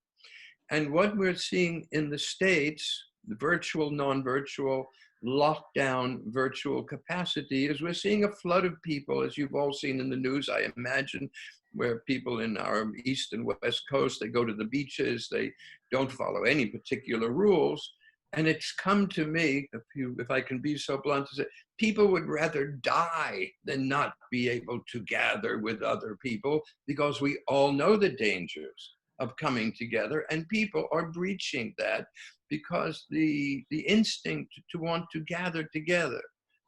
And what we're seeing in the States, the virtual, non-virtual, lockdown, virtual capacity, is we're seeing a flood of people, as you've all seen in the news, I imagine, where people in our East and West Coast, they go to the beaches, they don't follow any particular rules. And it's come to me, if I can be so blunt, to say, people would rather die than not be able to gather with other people, because we all know the dangers of coming together, and people are breaching that because the instinct to want to gather together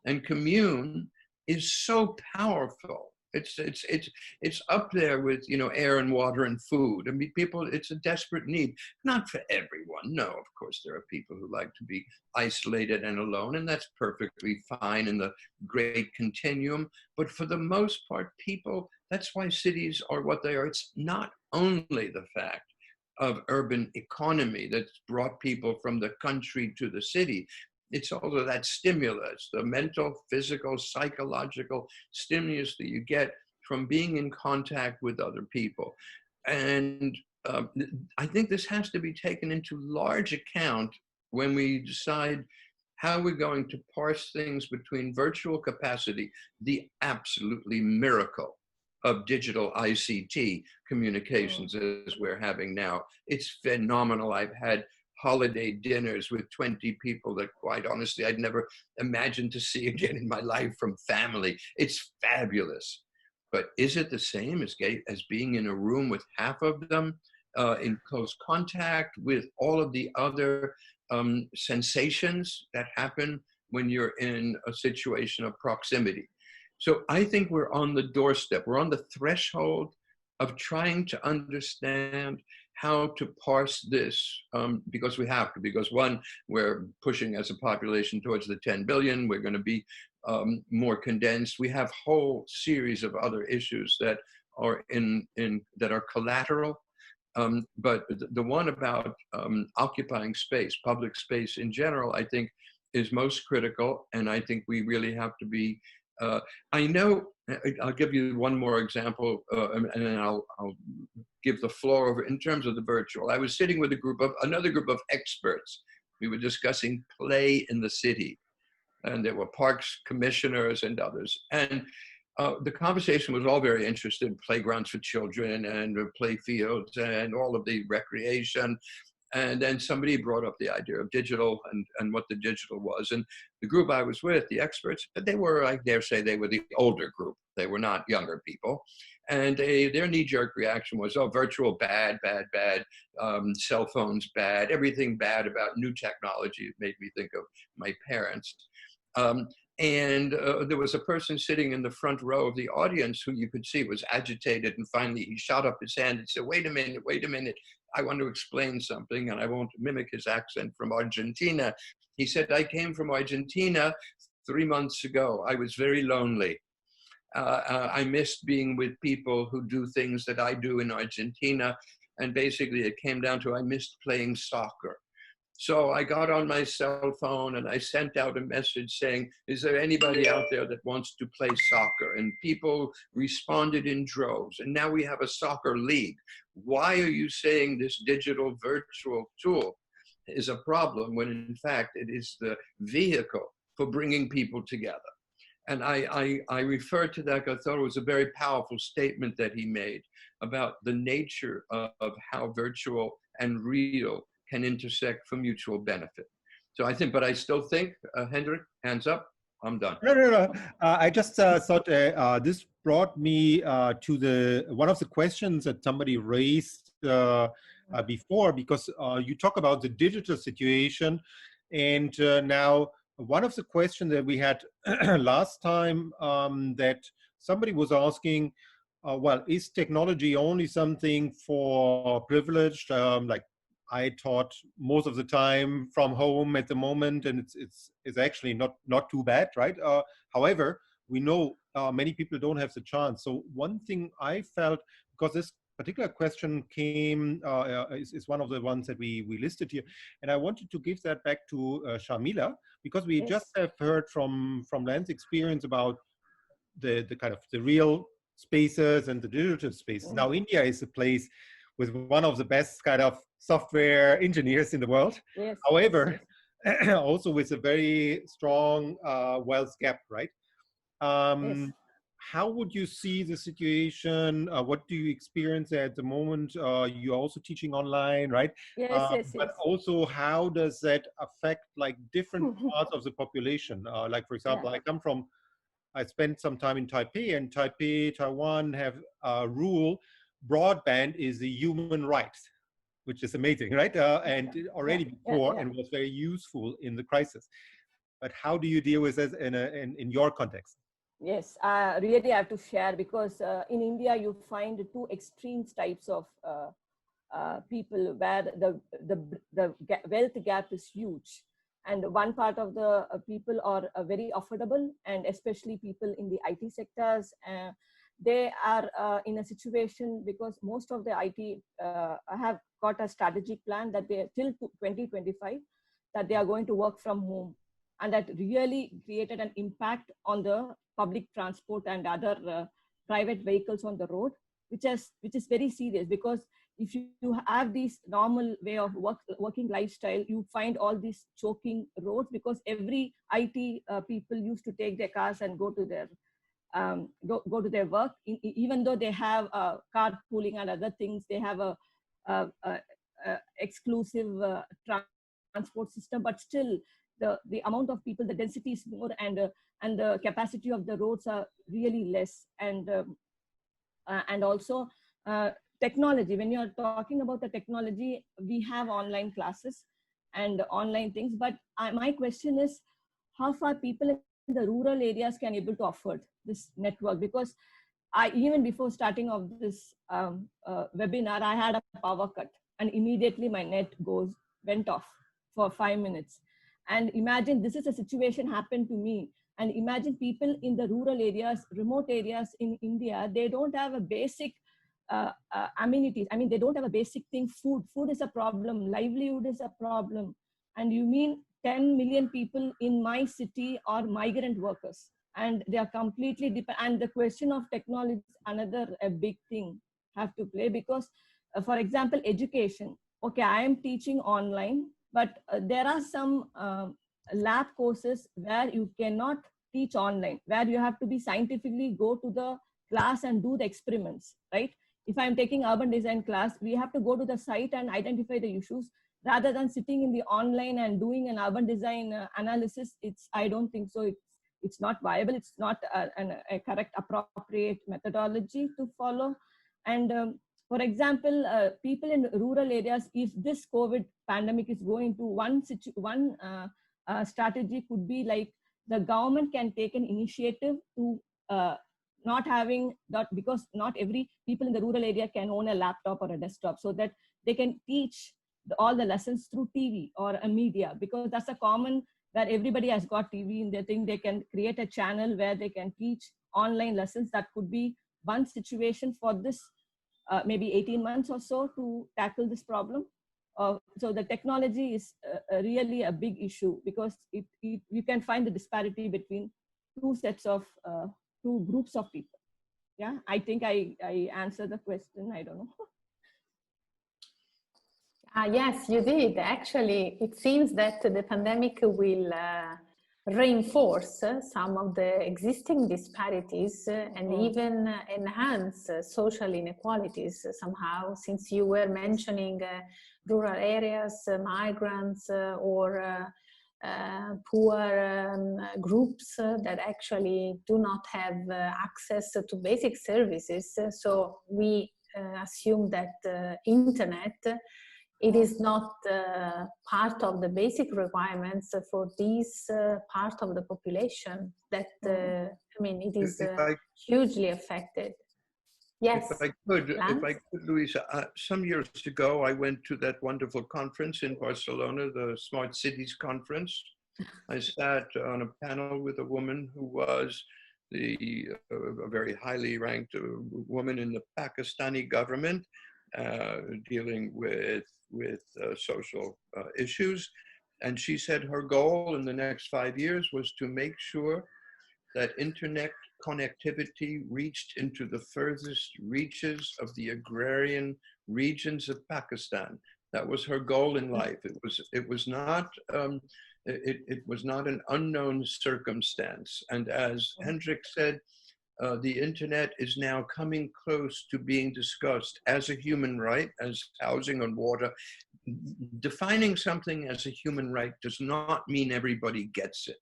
and commune is so powerful. It's up there with, you know, air and water and food. I mean, people, it's a desperate need. Not for everyone. No, of course, there are people who like to be isolated and alone, and that's perfectly fine in the great continuum. But for the most part, people, that's why cities are what they are. It's not only the fact of urban economy that's brought people from the country to the city. It's also that stimulus, the mental, physical, psychological stimulus that you get from being in contact with other people. And I think this has to be taken into large account when we decide how we're going to parse things between virtual capacity, the absolutely miracle of digital ICT communications as we're having now. It's phenomenal. I've had holiday dinners with 20 people that, quite honestly, I'd never imagined to see again in my life from family. It's fabulous. But is it the same as being in a room with half of them in close contact with all of the other sensations that happen when you're in a situation of proximity? So I think we're on the doorstep. We're on the threshold of trying to understand how to parse this, because we have to, because one, we're pushing as a population towards the 10 billion, we're going to be more condensed. We have a whole series of other issues that are that are collateral, but the one about occupying space, public space in general, I think is most critical, and I think we really have to be I know, I'll give you one more example, and then I'll give the floor over in terms of the virtual. I was sitting with another group of experts. We were discussing play in the city, and there were parks commissioners and others. And the conversation was all very interested, playgrounds for children and play fields and all of the recreation. And then somebody brought up the idea of digital and what the digital was. And the group I was with, the experts, they were, I dare say, they were the older group. They were not younger people. And their knee-jerk reaction was, oh, virtual, bad, bad, bad. Cell phones, bad. Everything bad about new technology. It made me think of my parents. There was a person sitting in the front row of the audience who you could see was agitated. And finally, he shot up his hand and said, wait a minute. I want to explain something, and I won't mimic his accent, from Argentina. He said, I came from Argentina 3 months ago. I was very lonely. I missed being with people who do things that I do in Argentina. And basically it came down to, I missed playing soccer. So I got on my cell phone and I sent out a message saying, is there anybody out there that wants to play soccer? And people responded in droves. And now we have a soccer league. Why are you saying this digital virtual tool is a problem when in fact it is the vehicle for bringing people together? And I refer to that, I thought it was a very powerful statement that he made about the nature of how virtual and real can intersect for mutual benefit. So I think, but I still think, Hendrik, hands up, I'm done. No. I just thought this brought me to one of the questions that somebody raised before, because you talk about the digital situation, and now one of the questions that we had last time that somebody was asking, well, is technology only something for privileged, like I taught most of the time from home at the moment, and it's actually not too bad, right? However, we know many people don't have the chance. So one thing I felt, because this particular question came, is one of the ones that we listed here, and I wanted to give that back to Sharmila, because we just have heard from Lan's experience about the kind of the real spaces and the digital spaces. Now India is a place with one of the best kind of software engineers in the world. However, also with a very strong wealth gap, right? How would you see the situation? What do you experience at the moment? You're also teaching online, right? But also, how does that affect like different parts of the population? Like, for example, I spent some time in Taipei, and Taiwan have a rule, broadband is a human right, which is amazing, right? And already before, and was very useful in the crisis. But how do you deal with this in your context? Yes, really I have to share, because in India you find two extreme types of people where the wealth gap is huge. And one part of the people are very affordable, and especially people in the IT sectors. They are in a situation because most of the IT have got a strategic plan that they till 2025 that they are going to work from home, and that really created an impact on the public transport and other private vehicles on the road, which is very serious, because if you have this normal way of working lifestyle, you find all these choking roads, because every IT people used to take their cars and go to their go to their work. Even though they have carpooling and other things, they have a exclusive transport system, but still the amount of people, the density is more, and the capacity of the roads are really less. And also technology, when you're talking about the technology, we have online classes and online things, but my question is how far people in the rural areas can able to afford this network? Because even before starting of this webinar, I had a power cut, and immediately my net went off for 5 minutes. And imagine this is a situation happened to me. And imagine people in the rural areas, remote areas in India, they don't have a basic amenities. I mean, they don't have a basic thing. Food is a problem. Livelihood is a problem. And you mean 10 million people in my city are migrant workers. and they are completely dependent. And the question of technology is another a big thing have to play, because for example, education. Okay, I am teaching online, but there are some lab courses where you cannot teach online, where you have to be scientifically go to the class and do the experiments, right? If I'm taking urban design class, we have to go to the site and identify the issues rather than sitting in the online and doing an urban design analysis. I don't think so. It's not viable. It's not a correct, appropriate methodology to follow. And for example, people in rural areas, if this COVID pandemic is going to one strategy could be like the government can take an initiative to not having that, because not every people in the rural area can own a laptop or a desktop, so that they can teach all the lessons through TV or a media, because that's a common where everybody has got TV and they think they can create a channel where they can teach online lessons. That could be one situation for this maybe 18 months or so to tackle this problem. So the technology is really a big issue, because you can find the disparity between two groups of people. Yeah, I think I answered the question. I don't know. Yes, you did. Actually, it seems that the pandemic will reinforce some of the existing disparities and even enhance social inequalities somehow, since you were mentioning rural areas, migrants, or poor groups that actually do not have access to basic services. So we assume that internet, it is not part of the basic requirements for this part of the population that, I mean, it is hugely affected. Yes. If I could, Luisa, some years ago, I went to that wonderful conference in Barcelona, the Smart Cities Conference. I sat on a panel with a woman who was a very highly ranked woman in the Pakistani government, dealing with social issues. And she said her goal in the next 5 years was to make sure that internet connectivity reached into the furthest reaches of the agrarian regions of Pakistan. That was her goal in life. It was not an unknown circumstance. And as Hendrik said, the internet is now coming close to being discussed as a human right, as housing and water. Defining something as a human right does not mean everybody gets it.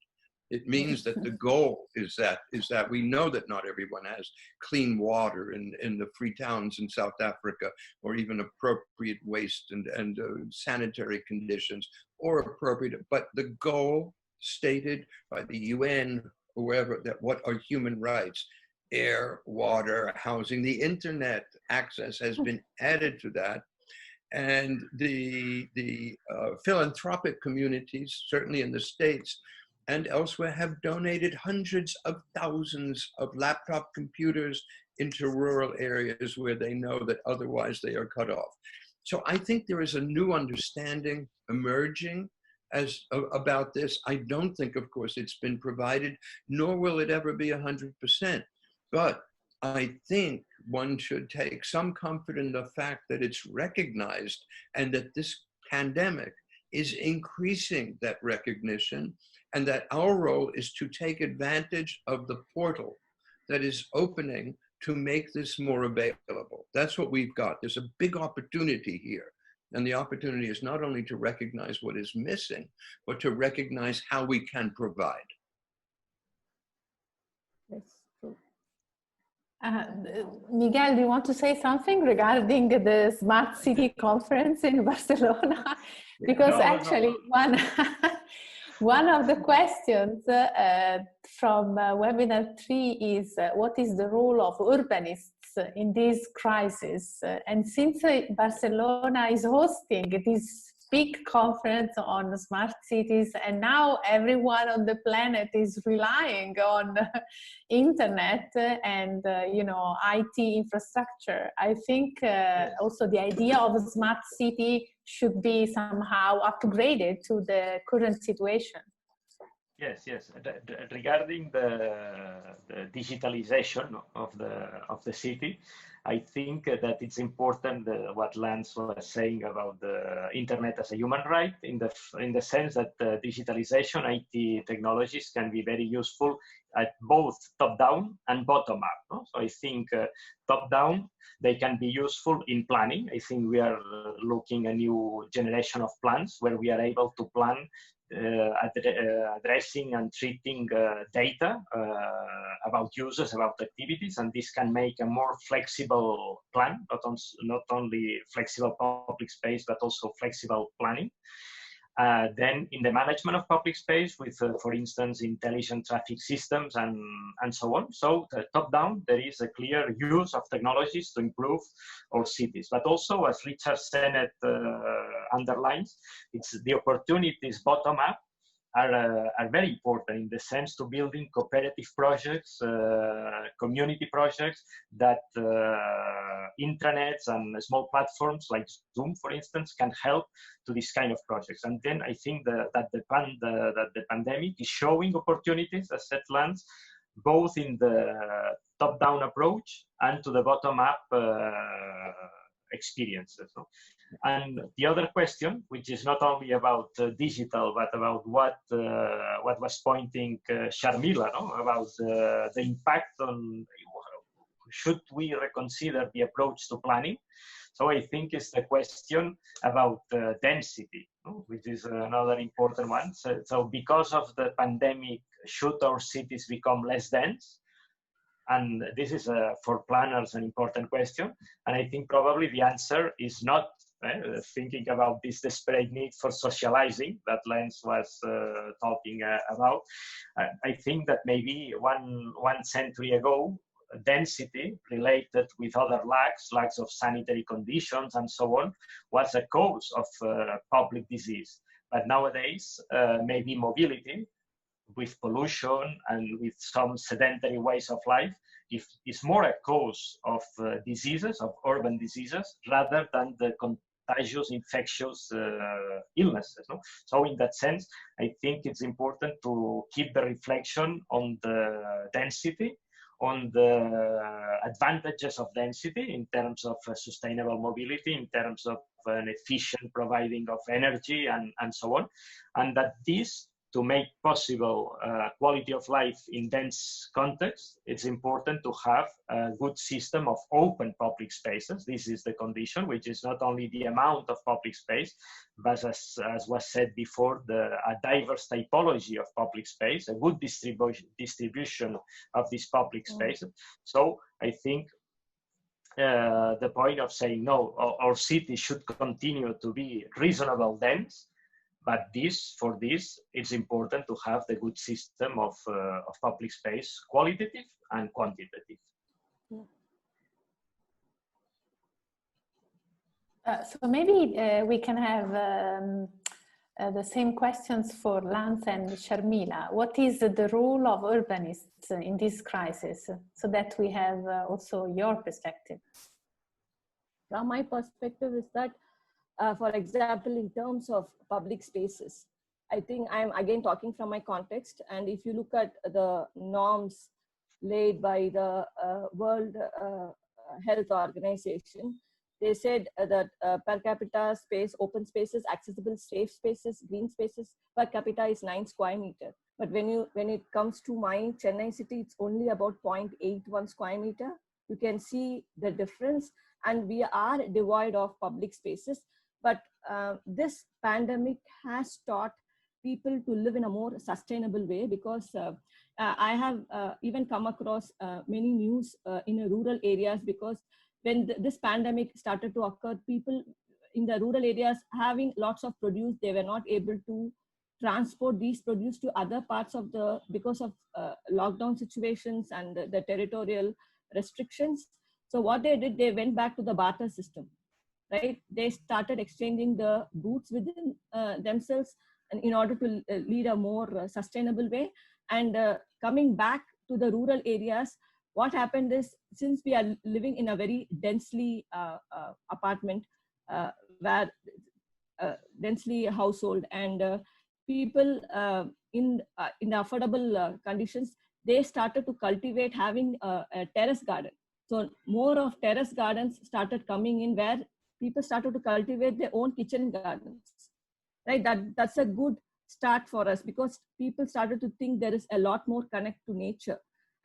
It means that the goal is that we know that not everyone has clean water in the free towns in South Africa, or even appropriate waste and sanitary conditions, or appropriate, but the goal stated by the UN, or wherever, that what are human rights: air, water, housing. The internet access has been added to that. And the philanthropic communities, certainly in the States and elsewhere, have donated hundreds of thousands of laptop computers into rural areas where they know that otherwise they are cut off. So I think there is a new understanding emerging about this. I don't think, of course, it's been provided, nor will it ever be 100%. But I think one should take some comfort in the fact that it's recognized, and that this pandemic is increasing that recognition, and that our role is to take advantage of the portal that is opening to make this more available. That's what we've got. There's a big opportunity here. And the opportunity is not only to recognize what is missing, but to recognize how we can provide. Yes, true. Miquel, do you want to say something regarding the Smart City Conference in Barcelona? Because one of the questions from webinar 3 is what is the role of urbanists in this crisis? And since Barcelona is hosting this big conference on smart cities, and now everyone on the planet is relying on internet and IT infrastructure, I think also the idea of a smart city should be somehow upgraded to the current situation. Yes, yes. Regarding the digitalization of the city, I think that it's important what Lance was saying about the internet as a human right, in the sense that digitalization, IT technologies can be very useful at both top down and bottom up. No? So I think top down, they can be useful in planning. I think we are looking a new generation of plans where we are able to plan addressing and treating data about users, about activities, and this can make a more flexible plan, not only flexible public space, but also flexible planning. Then in the management of public space with, for instance, intelligent traffic systems and so on. So top down, there is a clear use of technologies to improve our cities. But also, as Richard Sennett underlines, it's the opportunities bottom up are very important in the sense to building cooperative projects, community projects that intranets and small platforms like Zoom, for instance, can help to this kind of projects. And then I think that the pandemic is showing opportunities, as said Lance, both in the top-down approach and to the bottom-up experiences. No? And the other question, which is not only about digital, but about what was pointing Sharmila, no? About the impact on, should we reconsider the approach to planning? So I think it's the question about density, no? Which is another important one. So because of the pandemic, should our cities become less dense? And this is for planners an important question. And I think probably the answer is not thinking about this desperate need for socializing that Lance was talking about. I think that maybe one century ago, density related with other lacks of sanitary conditions and so on, was a cause of public disease. But nowadays, maybe mobility with pollution and with some sedentary ways of life is more a cause of diseases, of urban diseases, rather than the contagious, infectious illnesses. No? So in that sense, I think it's important to keep the reflection on the density, on the advantages of density in terms of sustainable mobility, in terms of an efficient providing of energy and so on, and that this, to make possible quality of life in dense context, it's important to have a good system of open public spaces. This is the condition, which is not only the amount of public space, but as was said before, a diverse typology of public space, a good distribution of this public space. So I think the point of saying, no, our city should continue to be reasonable dense, but for this, it's important to have the good system of public space, qualitative and quantitative. So maybe we can have the same questions for Lance and Sharmila. What is the role of urbanists in this crisis, so that we have also your perspective? From my perspective is that, for example, in terms of public spaces, I think I'm again talking from my context. And if you look at the norms laid by the World Health Organization, they said that per capita space, open spaces, accessible safe spaces, green spaces, per capita is 9 square meter. But when it comes to my Chennai city, it's only about 0.81 square meter. You can see the difference, and we are devoid of public spaces. But this pandemic has taught people to live in a more sustainable way, because I have even come across many news in rural areas, because when this pandemic started to occur, people in the rural areas having lots of produce, they were not able to transport these produce to other parts of because of lockdown situations and the territorial restrictions. So what they did, they went back to the barter system. Right? They started exchanging the goods within themselves, and in order to lead a more sustainable way. And coming back to the rural areas, what happened is, since we are living in a very densely apartment, where densely household, and people in the affordable conditions, they started to cultivate having a terrace garden. So more of terrace gardens started coming in, where people started to cultivate their own kitchen gardens, right? That's a good start for us, because people started to think there is a lot more connect to nature.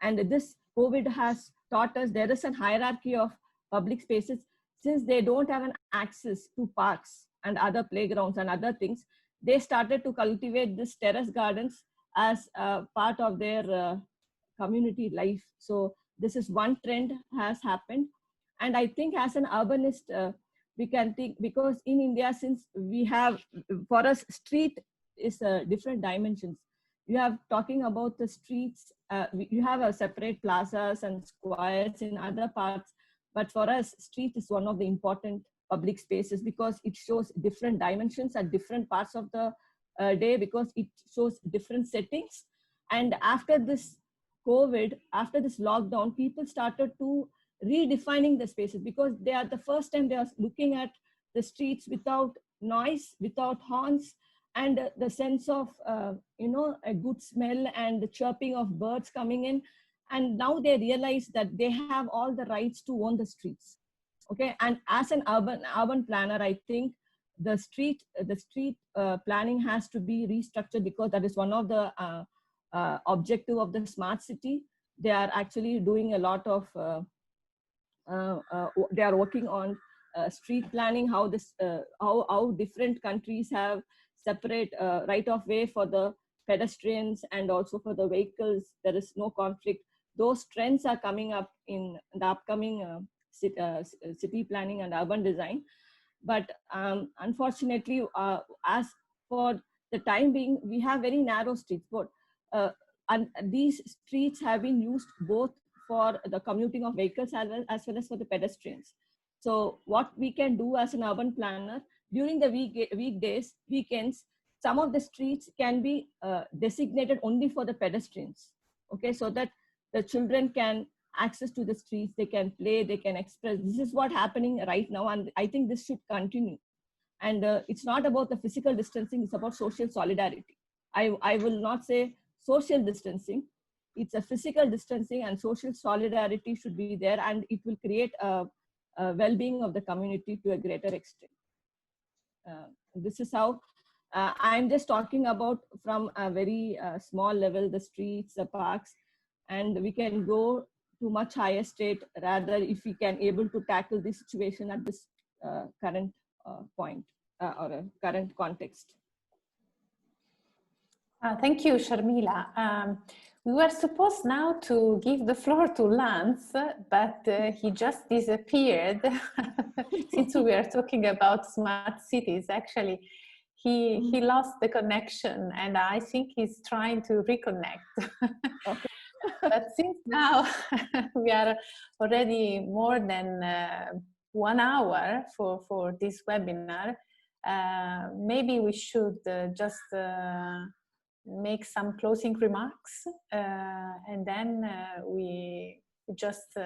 And this COVID has taught us there is a hierarchy of public spaces. Since they don't have an access to parks and other playgrounds and other things, they started to cultivate this terrace gardens as part of their community life. So this is one trend has happened. And I think as an urbanist, we can think, because in India, since we have, for us, street is different dimensions. You have talking about the streets, you have a separate plazas and squares in other parts. But for us, street is one of the important public spaces, because it shows different dimensions at different parts of the day, because it shows different settings. And after this COVID, after this lockdown, people started to redefining the spaces, because they are the first time they are looking at the streets without noise, without horns, and the sense of, a good smell and the chirping of birds coming in. And now they realize that they have all the rights to own the streets. Okay, and as an urban planner, I think the street planning has to be restructured, because that is one of the objective of the smart city. They are actually doing a lot of they are working on street planning, how this how different countries have separate right of way for the pedestrians and also for the vehicles. There is no conflict. Those trends are coming up in the upcoming city planning and urban design. But unfortunately, as for the time being, we have very narrow streets. But and these streets have been used both for the commuting of vehicles as well as for the pedestrians. So what we can do as an urban planner, during the weekdays, weekends, some of the streets can be designated only for the pedestrians. Okay, so that the children can access to the streets, they can play, they can express. This is what's happening right now, and I think this should continue. And it's not about the physical distancing, it's about social solidarity. I will not say social distancing, it's a physical distancing, and social solidarity should be there, and it will create a well-being of the community to a greater extent. This is how I'm just talking about from a very small level, the streets, the parks, and we can go to much higher state, rather if we can able to tackle this situation at this current point or a current context. Thank you, Sharmila. We were supposed now to give the floor to Lance, but he just disappeared since we are talking about smart cities. Actually, he lost the connection, and I think he's trying to reconnect. Okay. But since now we are already more than 1 hour for this webinar, maybe we should just make some closing remarks, and then we just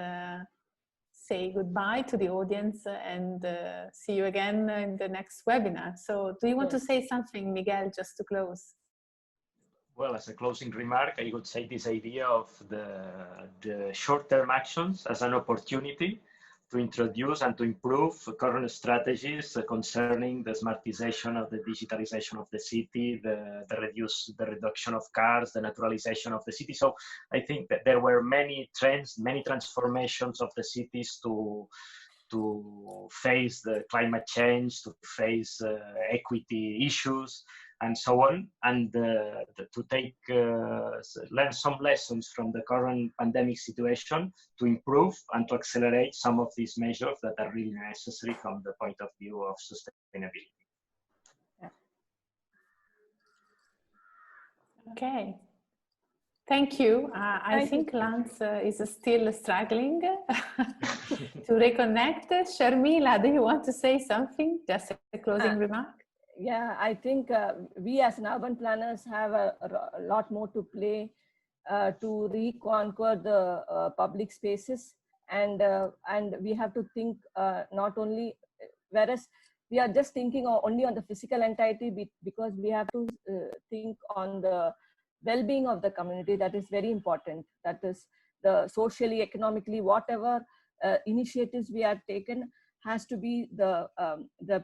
say goodbye to the audience and see you again in the next webinar. So do you want to say something, Miquel, just to close? Well, as a closing remark, I would say this idea of the short-term actions as an opportunity to introduce and to improve current strategies concerning the smartization of the digitalization of the city, the reduction of cars, the naturalization of the city. So I think that there were many trends, many transformations of the cities to face the climate change, to face equity issues, and so on, and to take learn some lessons from the current pandemic situation to improve and to accelerate some of these measures that are really necessary from the point of view of sustainability. Yeah. Okay. Thank you. I think Lance is still struggling to reconnect. Sharmila, do you want to say something? Just a closing remark? Yeah, I think we as an urban planners have a lot more to play to reconquer the public spaces, and we have to think not only, whereas we are just thinking only on the physical entirety, because we have to think on the well-being of the community. That is very important. That is the socially, economically, whatever initiatives we have taken has to be the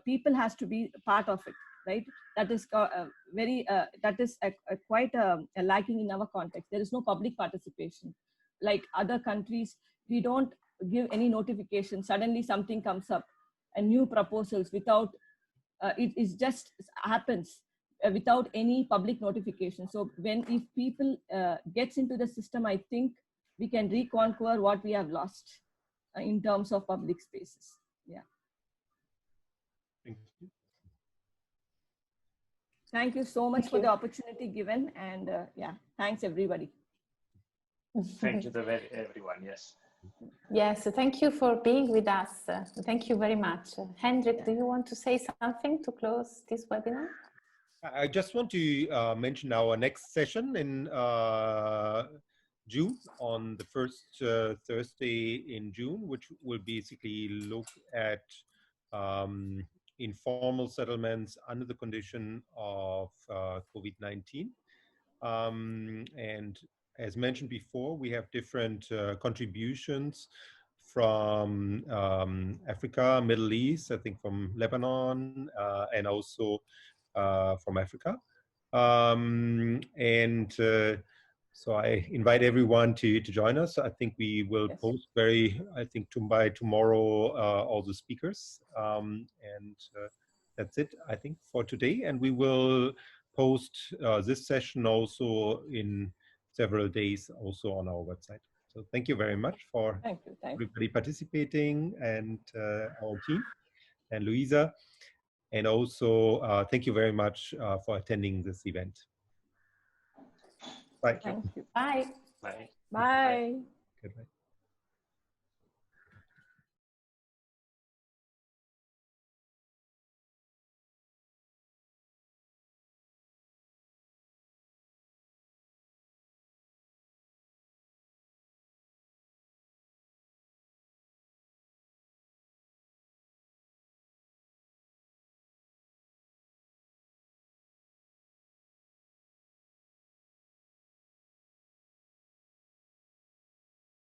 people has to be part of it, right? That is quite lacking in our context. There is no public participation. Like other countries, we don't give any notification. Suddenly something comes up and new proposals without, it is just happens without any public notification. So if people gets into the system, I think we can reconquer what we have lost in terms of public spaces. Yeah. Thank you. Thank you so much for the opportunity given, and yeah, thanks everybody. Thank you to everyone, yes. Yes, thank you for being with us. Thank you very much. Hendrik, do you want to say something to close this webinar? I just want to mention our next session in June, on the first Thursday in June, which will basically look at informal settlements under the condition of COVID-19. And as mentioned before, we have different contributions from Africa, Middle East, I think from Lebanon, and also from Africa. So I invite everyone to join us. I think we will post by tomorrow, all the speakers. That's it, I think, for today. And we will post this session also in several days also on our website. So thank you very much for everybody participating, and our team and Luisa. And also thank you very much for attending this event. Bye. Thank you. Bye. Bye. Bye. Goodbye.